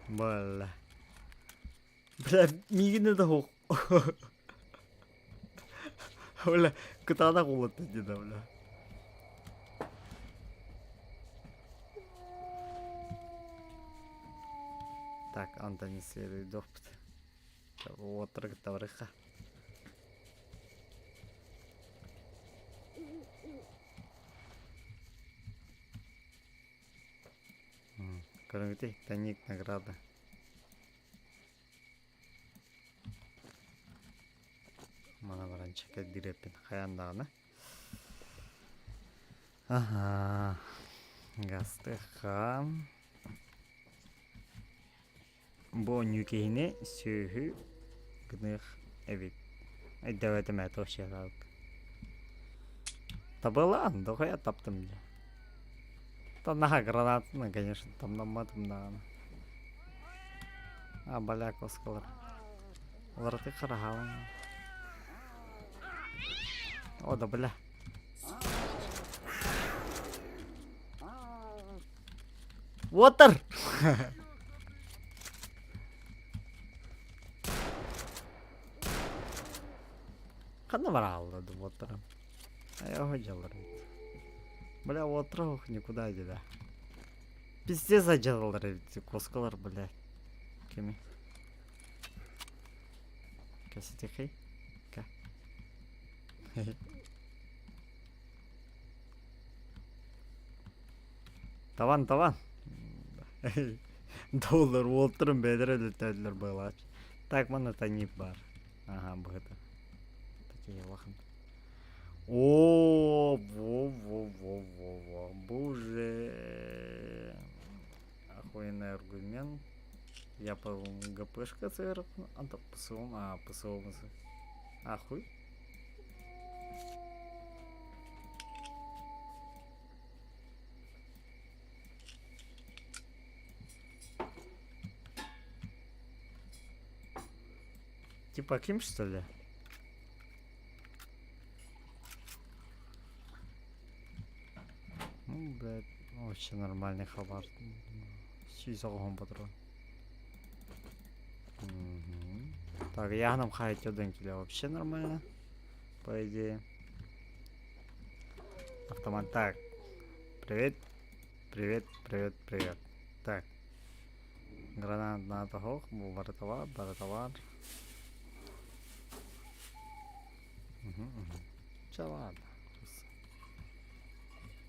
бля. Бля, мигіне да хоқ. Бля, кытана қолатты деді, бля. Так, Антони следует допыт. Вот, товарища. Көріңгідей, тәнек награда. Мана баранча кәддіреппен қаяндағына. Ага. Гастыға. Бұ нүкейіне сөйі гнық әбет. Әйдәуәтім әті оқ шеғалық. Табылан, дұға я таптым де. Наха гранатаны, конечно, там наматым дағаны. А, баляк оскалар. Оларды қарағалың. О, да бля. Water! Қаны бар алды water'ым. Я ходжалар. Бля, water никуда деда. Пиздец заделалар эти коскалар, бля. Кеми? Касетихи? Ка? Таван. Доллар Уолтер'ın бедері тәділер байлар. Так, мана танip бар. Ага, бұғыды. Такие лахан. О, во. Боже. Охуенный аргумент. Я по ГПшка ЦР. Антон ПСО. ПСО. Ахуй. Типа Ким, что ли? Ну, блядь, вообще нормальный хабар. Сүйзоғын патрон. Так, ягнам хаять один киля вообще нормально. По идее. Автомат. Так. Привет. Так. Гранат на того. Бар. Че ладно.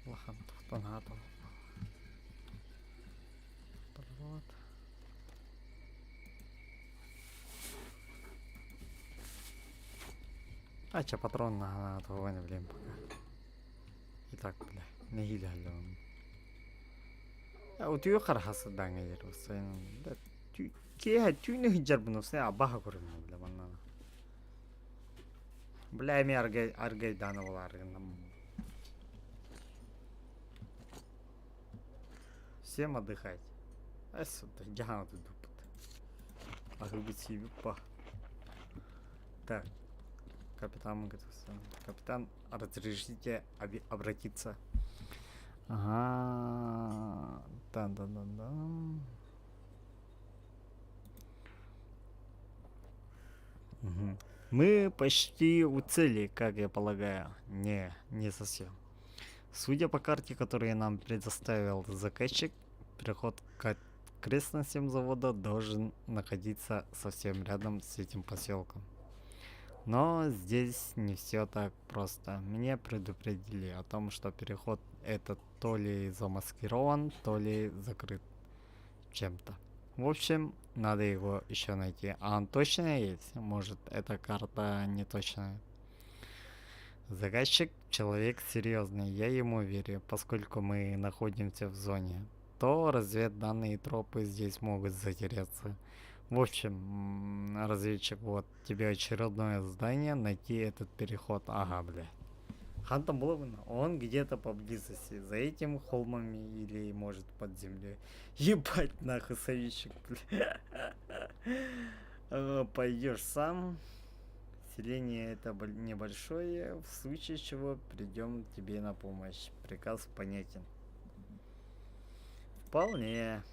Лахан тухтанатов. Вот. А че патрон на того не блин пока. Итак, бля, не гиляли он. А вот ее харахасы данга ервасан. Да, тюйны хиджар бунусы абаха көрім бля банана. Бля, эми аргай даны болар. Всем отдыхать. А сюда, джахан тут дупат. А губит себе па. Так. Капитан, разрешите обратиться. Ага. Да. Угу. Мы почти у цели, как я полагаю. Не совсем. Судя по карте, которую нам предоставил заказчик, переход к окрестностям завода должен находиться совсем рядом с этим поселком. Но здесь не все так просто. Мне предупредили о том, что переход этот то ли замаскирован, то ли закрыт чем-то. В общем, надо его еще найти. А он точно есть? Может, эта карта не точная? Заказчик человек серьезный, я ему верю, поскольку мы находимся в зоне. То разведданные тропы здесь могут затеряться. В общем, разведчик, вот тебе очередное задание, найти этот переход. Ага, бля. Хантом Бловен, он где-то поблизости, за этим холмами или может под землей. Ебать нахуй, советчик, бля. Пойдешь сам. Селение это небольшое, в случае чего придем тебе на помощь. Приказ понятен. Вполне.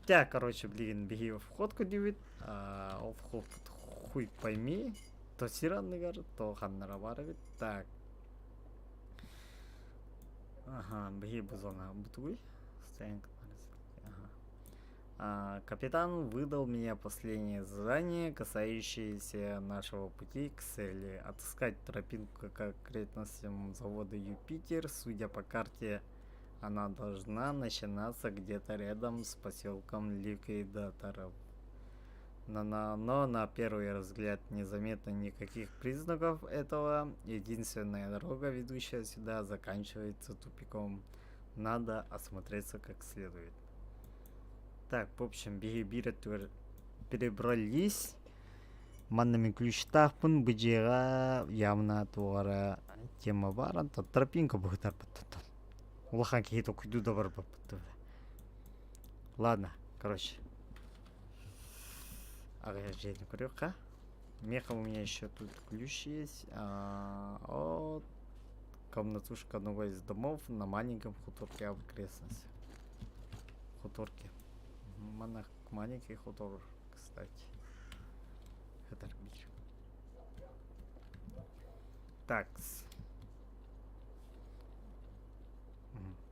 Короче, блин, беги в входку, Дивид. В вход хуй пойми. То Сиранныгар, то Ханнараваровит. Так. Ага, беги бузона бутуй. Ага. Капитан выдал мне последнее задание, касающееся нашего пути к цели. Отыскать тропинку к окрестностям завода Юпитер. Судя по карте, она должна начинаться где-то рядом с поселком ликвидаторов. Но на первый взгляд незаметно никаких признаков этого. Единственная дорога, ведущая сюда, заканчивается тупиком. Надо осмотреться как следует. Так, в общем, перебрались. Маннами ключтахпын быжыга явно туара тема бар. Тропинка бұғытар бұттан. Улахан кейт окуйду да бар бұтты. Ладно, короче. Ага, я же не курю, ка? Меха у меня еще тут ключ есть. От комнатушка одного из домов на маленьком хуторке в окрестности. Хуторке. Маленький хутор, кстати. Это бич. Такс.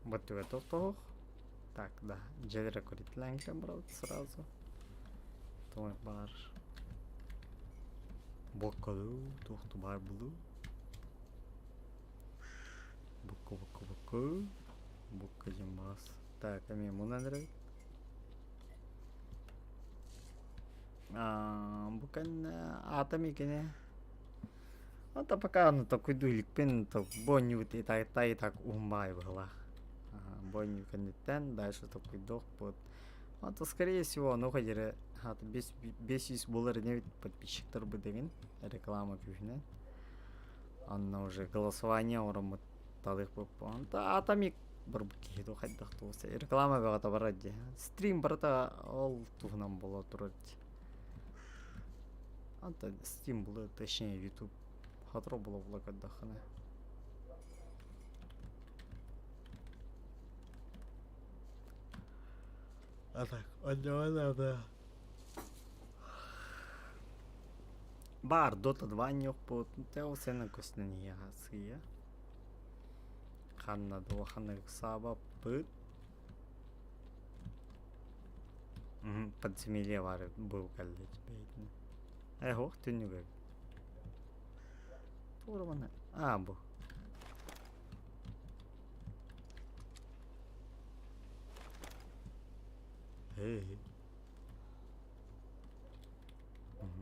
Вот это то. Так, да. Джевера курит ланка, брат, сразу. Твой бар. Бокалу, тухту бар блу. Боку. Бока джимбас. Так, а мне мунандры. Bukan atami kene. Ата пока оно такой дуйлик пен так боню вот и так умбай была. Боню контент дальше такой дох под. Это скорее всего оно ходит без буллер не подписчиктер бы деген реклама күйне. Анна уже голосование ором талых попон. Та атами бір кейду хайдах туысы. Реклама бағата барады. Стрим барата ол туғынан бола тұрады. Anta Steam было, точнее YouTube. Хатро было в лакадахане. А так, да. Бар Dota 2 нёк под тел сена костяния сия. Ханна долхана саба пыт. Подземелье вары был колледж бейтный. Ого, ты не говоришь. Турмана. Бу. Эй.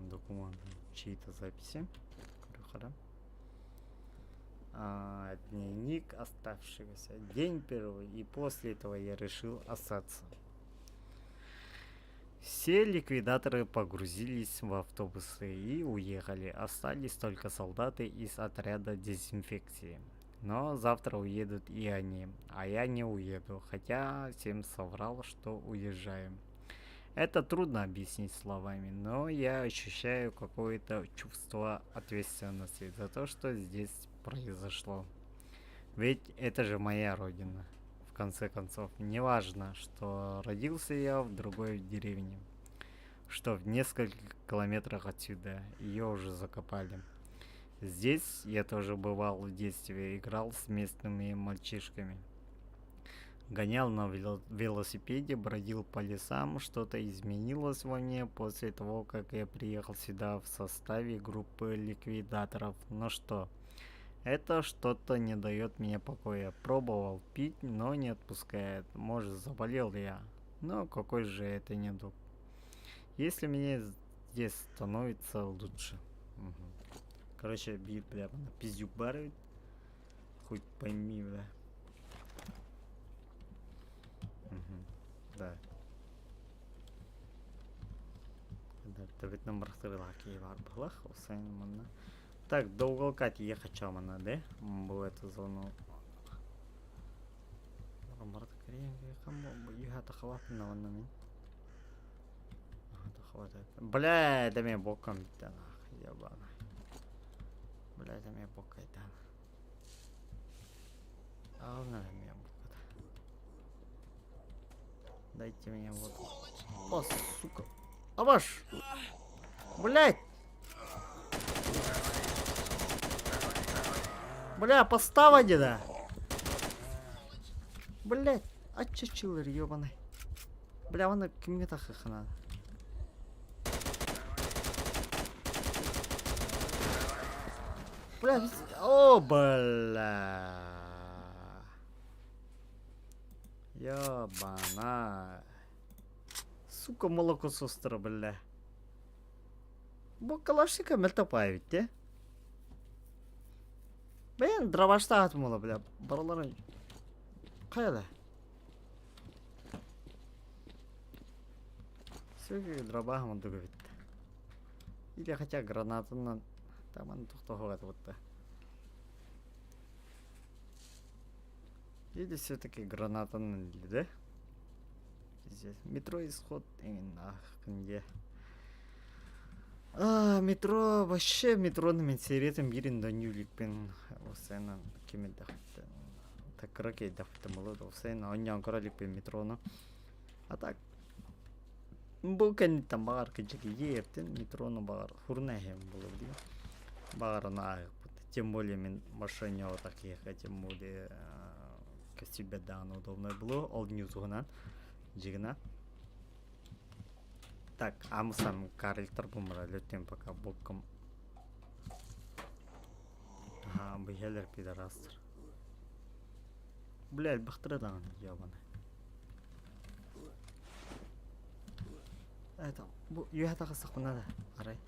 Документы. Чьи-то записи. Хорошо. Дневник оставшегося. День первый. И после этого я решил остаться. Все ликвидаторы погрузились в автобусы и уехали. Остались только солдаты из отряда дезинфекции. Но завтра уедут и они, а я не уеду, хотя всем соврал, что уезжаем. Это трудно объяснить словами, но я ощущаю какое-то чувство ответственности за то, что здесь произошло. Ведь это же моя родина. В конце концов, не важно, что родился я в другой деревне, что в нескольких километрах отсюда ее уже закопали. Здесь я тоже бывал в детстве, играл с местными мальчишками. Гонял на велосипеде, бродил по лесам, что-то изменилось во мне после того, как я приехал сюда в составе группы ликвидаторов. Но что? Это что-то не дает мне покоя. Пробовал пить, но не отпускает. Может, заболел я. Но какой же это недуг. Если мне здесь становится лучше. Короче, бит, бля, на пиздюк барывает. Хоть пойми, бля. Да. Давид номер 3 лаки бар балах, осайн манна. Так, до уголка ехать мана, да? Был эту зону. Бля, да мне боком да нахуй, ебано. Бля, да мне боком да. На меня боком. Дайте мне вот. О, сука. Абаш! Блять! Бля, постава деда. Блять, а чё чилер, ёбаный. Бля, аны кимге таккан? Бля, о, бля. Ёбана. Сука, молоко состра, бля. Бу калашника мелтопай бит, Ben dravashta atım ola bile. Baraların kayada. Sürekli drabahım oldu bitti. İle kaça granatından tamam тухта хоgat bitti. Или все-таки гранатан да? Здесь метро исход именно где. Метро вообще метроның сериятын бирин дөнюликпен осынан кемедә так краке дафты молодо осынан оньян кораликпен метроны. А так бу кен там багар кичек ептен метроны багар хурнахем булыр ди. Багарына тем более мен машине вот так ехать, тем более к себе данно удобно было, all news гынан жигна. Так, амсам карилтар бумра летем пока боком. Ага, бихелер пидорастер. Блядь, бахтрадан ебаный. Это, юхата хасах надо, арай.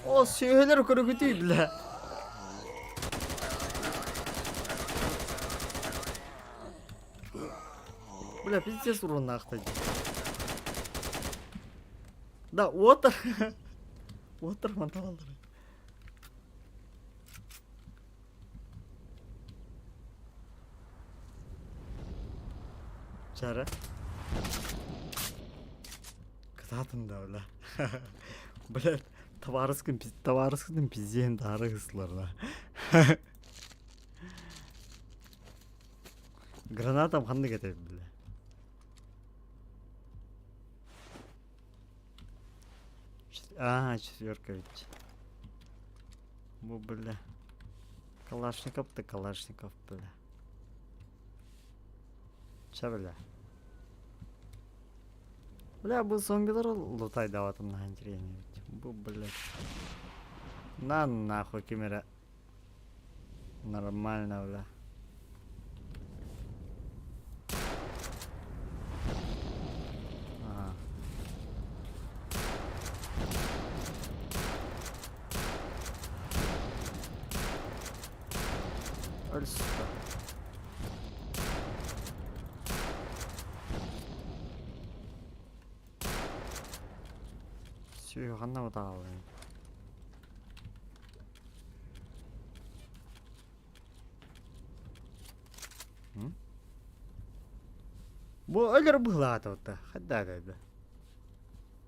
О, сүйелер көргөтүй, бля. Бля, пиздец урон нахуй. Да, отыр. Отыр манталды. Чара. Кататында, бля. Блядь, товарыскын пизден дары кызларда. Гранатам қандай кетеді, бля. Четверка ведь. Бу, бля. Калашников, бля. Ча, бля. Бля, бұл зомбилар лутай даватым на антирене ведь. Бу, бля. На нахуй кемера. Нормально, бля. Сука. Все, ғана ұдағалы. Бұл өлір бұғлады өтті. Қадда дайды.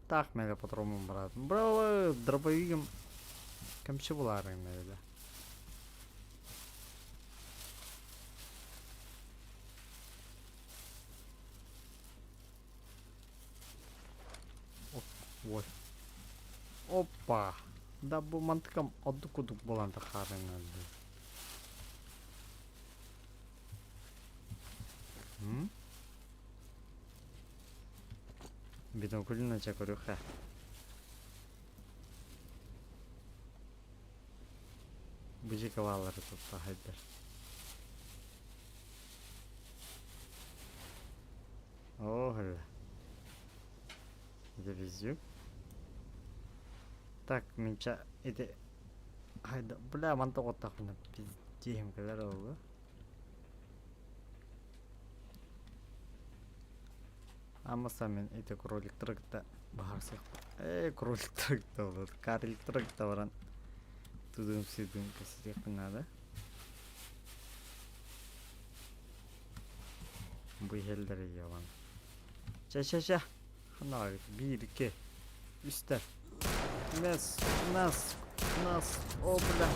Так мәлі патромын барады. Бұралы дробовигім кәмші бұларың мәлі. Ой. Опа. Да бұл мантықам оддық-удық боланды қарың әлді. Бинокулина чакурюха. Бұжи кавалары тұтта хайдар. Охля. Это везде. Так, менча это хайда. Бля, манта вот так на пиздеем калерова. Амаса мен это кролик тракта бахарсах. Кролик тракта вот. Карлик тракта варан. Тудым сидым касидек надо. Бухелдер яван. Ча. Хана bir iki üstte. Нас, о, бля.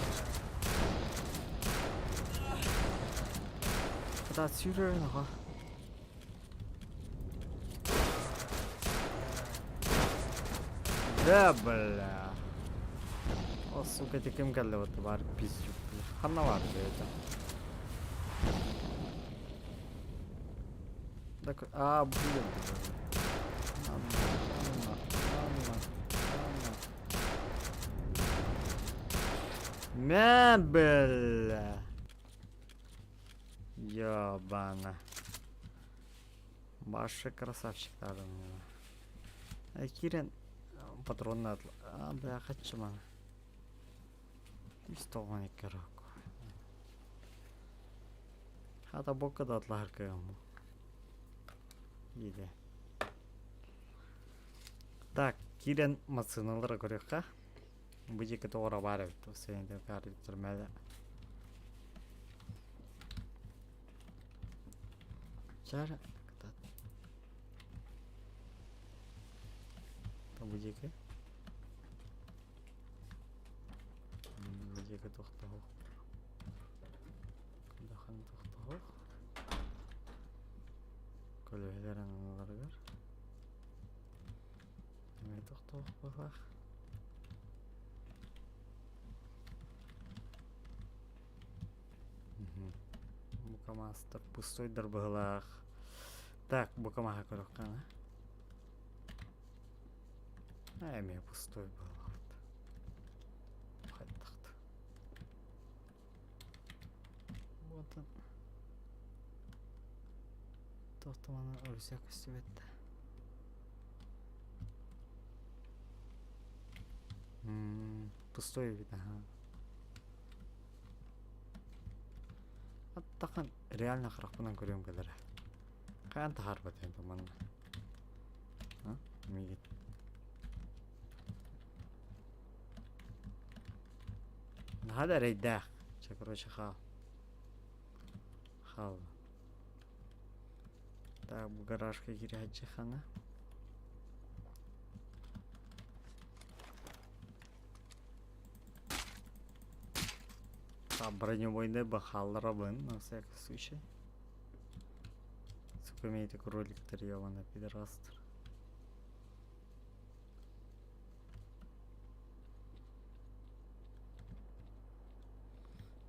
Куда сюрер нага? Да, бля. О, сука, ты кем галле вот бар пиздюк. Хана var это. Так, блин. Мебель. Ёбана. Ваши красавчиктар. Кирен патронны атла. Бля, қачы мана. Истолған екерак. Хата бока да атлар кыйым. Иде. Так, Кирен мацыналар көрөкка. Бұл екі тоғыра бар өтті. Сенде кәрі түрмәді. Жары. Бұл екі. Бұл екі тоқта хоқ. Күндақан тоқта хоқ. Көлөйлер аналарғар. Мен тоқта хоқ бұлақ. Букамастер пустой дырбылах. Так, букамаха көрөккана. Эме пустой был. Хайдахты. Вот он. Тоқтаманы өлсек үстібетті. Пустой вид, ага. Аттақан реально қырақпынан көрем кәдірі. Қаян тахар бәтен тұманына. Мегет. هذا ريداخ شكرا شخاو خاو так bu garajga kirajak xana бронебойный бахалрабын на всякий случай сукамейте кроликтер ёбаный пидорастер.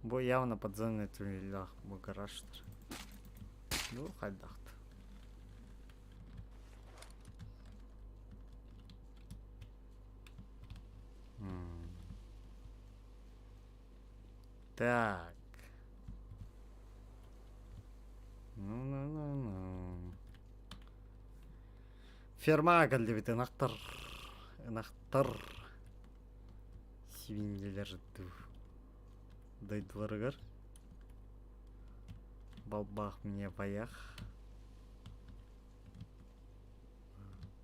Бо явно подземный туннелях bu гаражтар. Ну, хайдахты. Так. Ну. Ферма калдебит ынактар. Свиньелер ду. Дайдыларыгар. Балбах мне паях.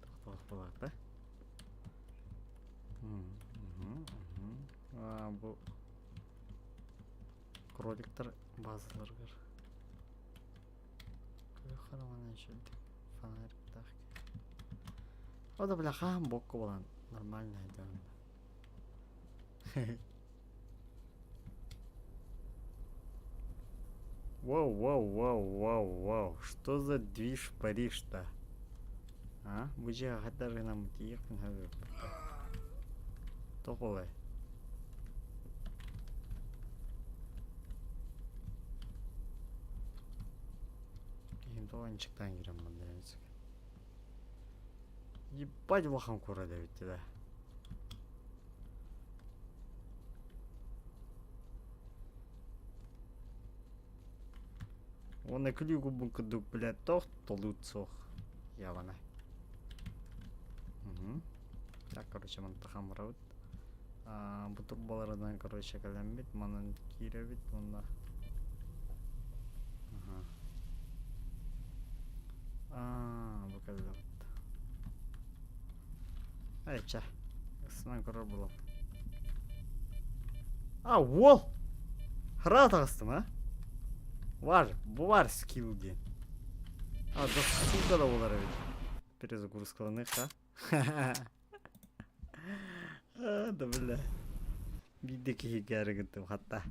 Тоқталақ болақ, да? Бұл кроликтар базаларыгар. Көй қарамана шөлдік. Фонарик тақки. О да бля қам боққа болан. Нормально айдауында. Воу. Что за движ Париж-то? Бұл же ғаттары нам тиекпін хәзір. Тоқылай. Енді ойыншықтан керем бұнда әнсік. Ебать лахан көреді өтті да. Он клюгу бункаду, блядь, тох, толуцох. Явана. Так, короче, ман тахам раут. Бұл турбалардан, короче, кәлембет, манан киребет, мұнда. Бұл кәлембет. Айча. Сынан көрір бұлам. Ол! Храт ағыстым, Bu var skill diye. Da suda da olar evet. Перезагрузкаланых, да бля. Бидеки хикәрі күттім хатта.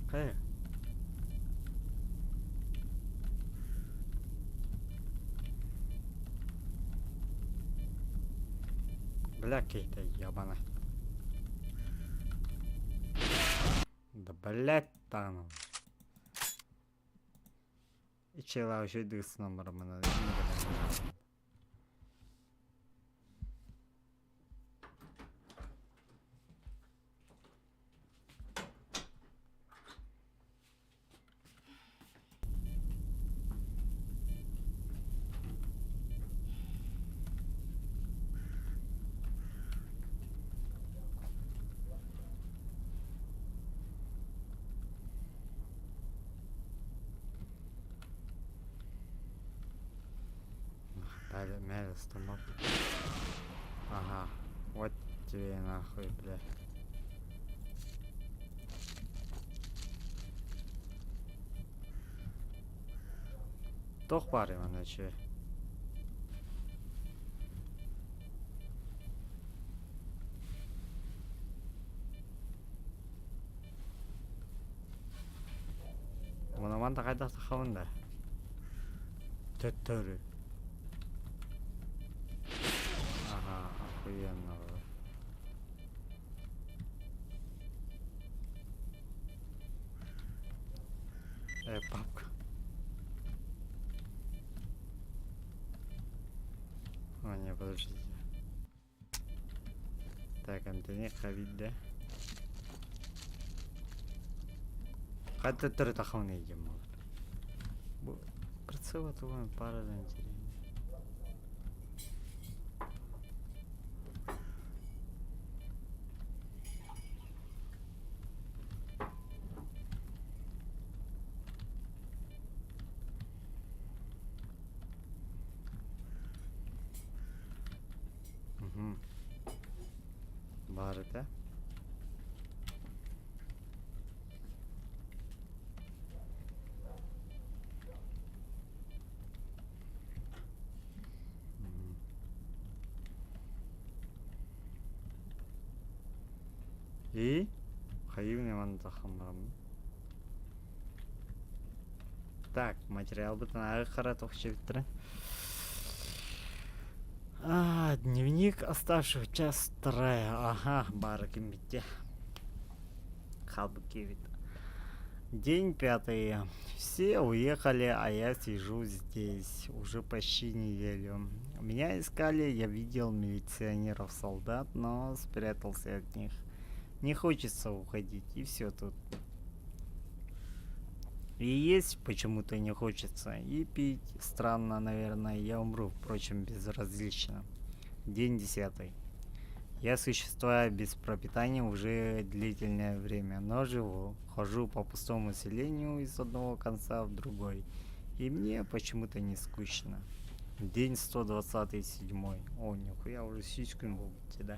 Қай? Бля кейті ябана. Блять, там. Ичела вообще дыс номером надо. Далее, мяли стомат. Ага, вот тебе нахуй, бля. Тох бар именно че. Мунаман да кайда тахамын да. Төттөрү. Ага, охуенно. Папка. А, не, подождите. Так, антенне хавить, да? Хатта түрі тақауын егем олар. Бұл қыртсыға туған парадан терейін. Бар это. И хайывный манда хамрам. Так, материал бытын қарат оқшевтірі. Дневник оставшего час вторая. Ага, бары кембетте. Халбы кевит. День 5. Все уехали, а я сижу здесь уже почти неделю. Меня искали, я видел милиционеров-солдат, но спрятался от них. Не хочется уходить, и все тут. И есть почему-то не хочется, и пить. Странно, наверное, я умру, впрочем, безразлично. День 10. Я существую без пропитания уже длительное время, но живу. Хожу по пустому селению из одного конца в другой. И мне почему-то не скучно. День 127. О, нихуя, уже сиську будете, да?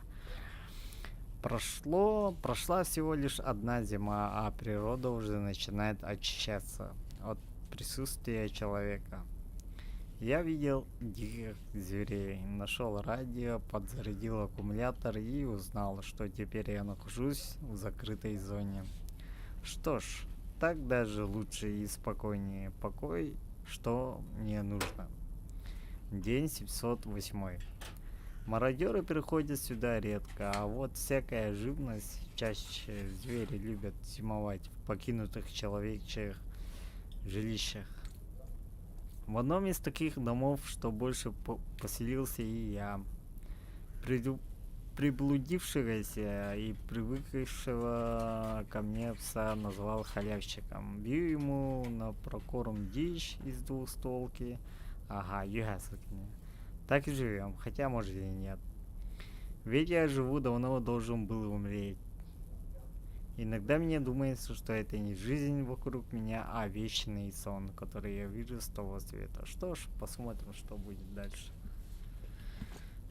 Прошла всего лишь одна зима, а природа уже начинает очищаться от присутствия человека. Я видел диких зверей, нашел радио, подзарядил аккумулятор и узнал, что теперь я нахожусь в закрытой зоне. Что ж, так даже лучше и спокойнее. Покой, что мне нужно. День 708. Мародеры приходят сюда редко, а вот всякая живность, чаще звери любят зимовать в покинутых человечьих жилищах. В одном из таких домов, что больше поселился и я. Приблудившегося и привыкшего ко мне пса назвал халявщиком. Бью ему на прокорм дичь из двухстволки. Ага, югасокня. Так и живем, хотя может и нет. Ведь я живу давно, должен был умереть. Иногда мне думается, что это не жизнь вокруг меня, а вечный сон, который я вижу с того света. Что ж, посмотрим, что будет дальше.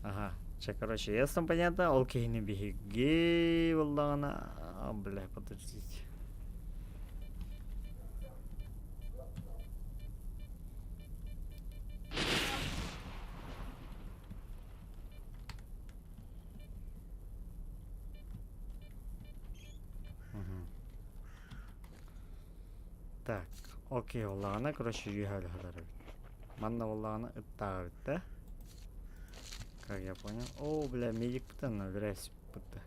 Ага, че, короче, ясно, понятно? Окей, не беги. Гей, валана. Бля, подождите. Так, окей, валана, короче, югаль хадарабит. Манна валана, это, да? Как я понял. О, бля, медик пытан, набирайся, пыта.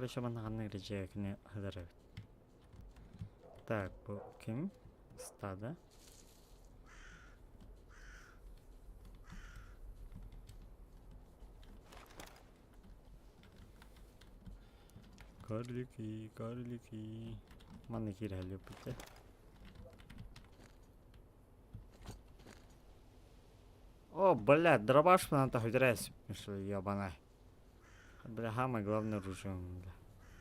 Короче, бана ханны речекini хыдырып. Так, bu kim? Стадо. Карлики. Маны кирәле бите. О, блядь, дробаш менен та хыдырас, что ябанай. Бля, самое главное оружие.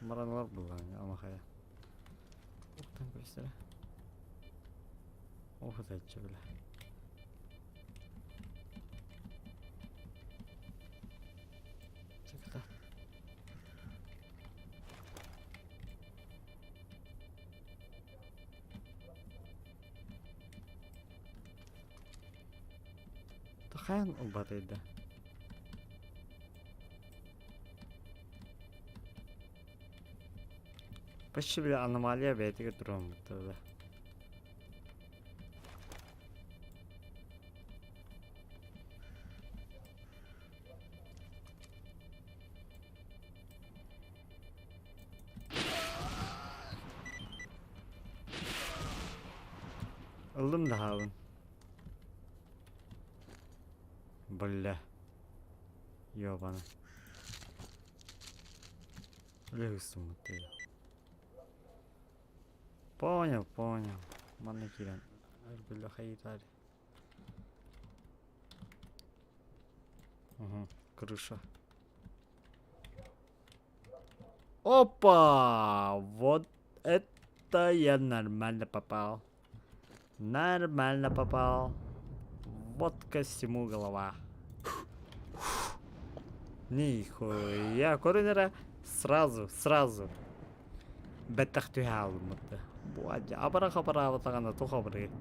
Маранлар булган, амахая. Ух ты, быстро. Ох, это чё, бля. Чекта. Тахаян убатайды. Почти бля аномалия бетиге турам бутуда. Aldım da havun. Бля. Ёбана. Легустым ты. Понял. Маны кирен. Бля, хаитари. Угу, крыша. Опа! Вот это я нормально попал. Нормально попал. Вот ко всему голова. Нихуя, коренера сразу. Беттахту халмыты. Буаджа, абара ватагана то хабры.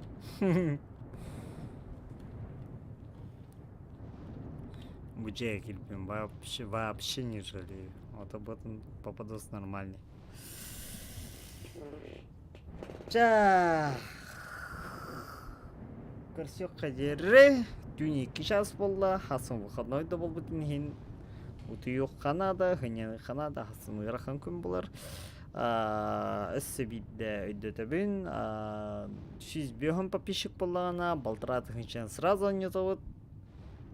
Бучая кильпим, вообще не жалею. Вот об этом попадос нормальный. Ча. Көрсөк кадері түн 2 час болды. Хасын выходной да бол бутын хин. Утуюк Канада, хынен Канада хасын ырахан күн болар. Өссі бидді өйдөтөбүн. 105 подписчик болғана. Балтыраты хынчен сразу не зовут.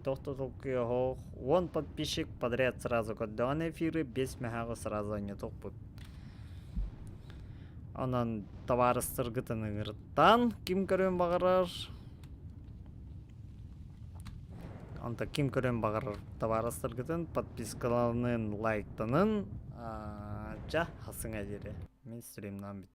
Тоқтотолкуя 10 подписчик подряд сразу коддаған эфиры. 5 мехағы сразу не тоқпыт. Онан товарыстыргытын ыңырттан ким көрөн бағарар. Онта ким көрөн бағарар товарыстыргытын подпискаланын лайктанын. Жа хасыңа жері. Мен стримнан бит.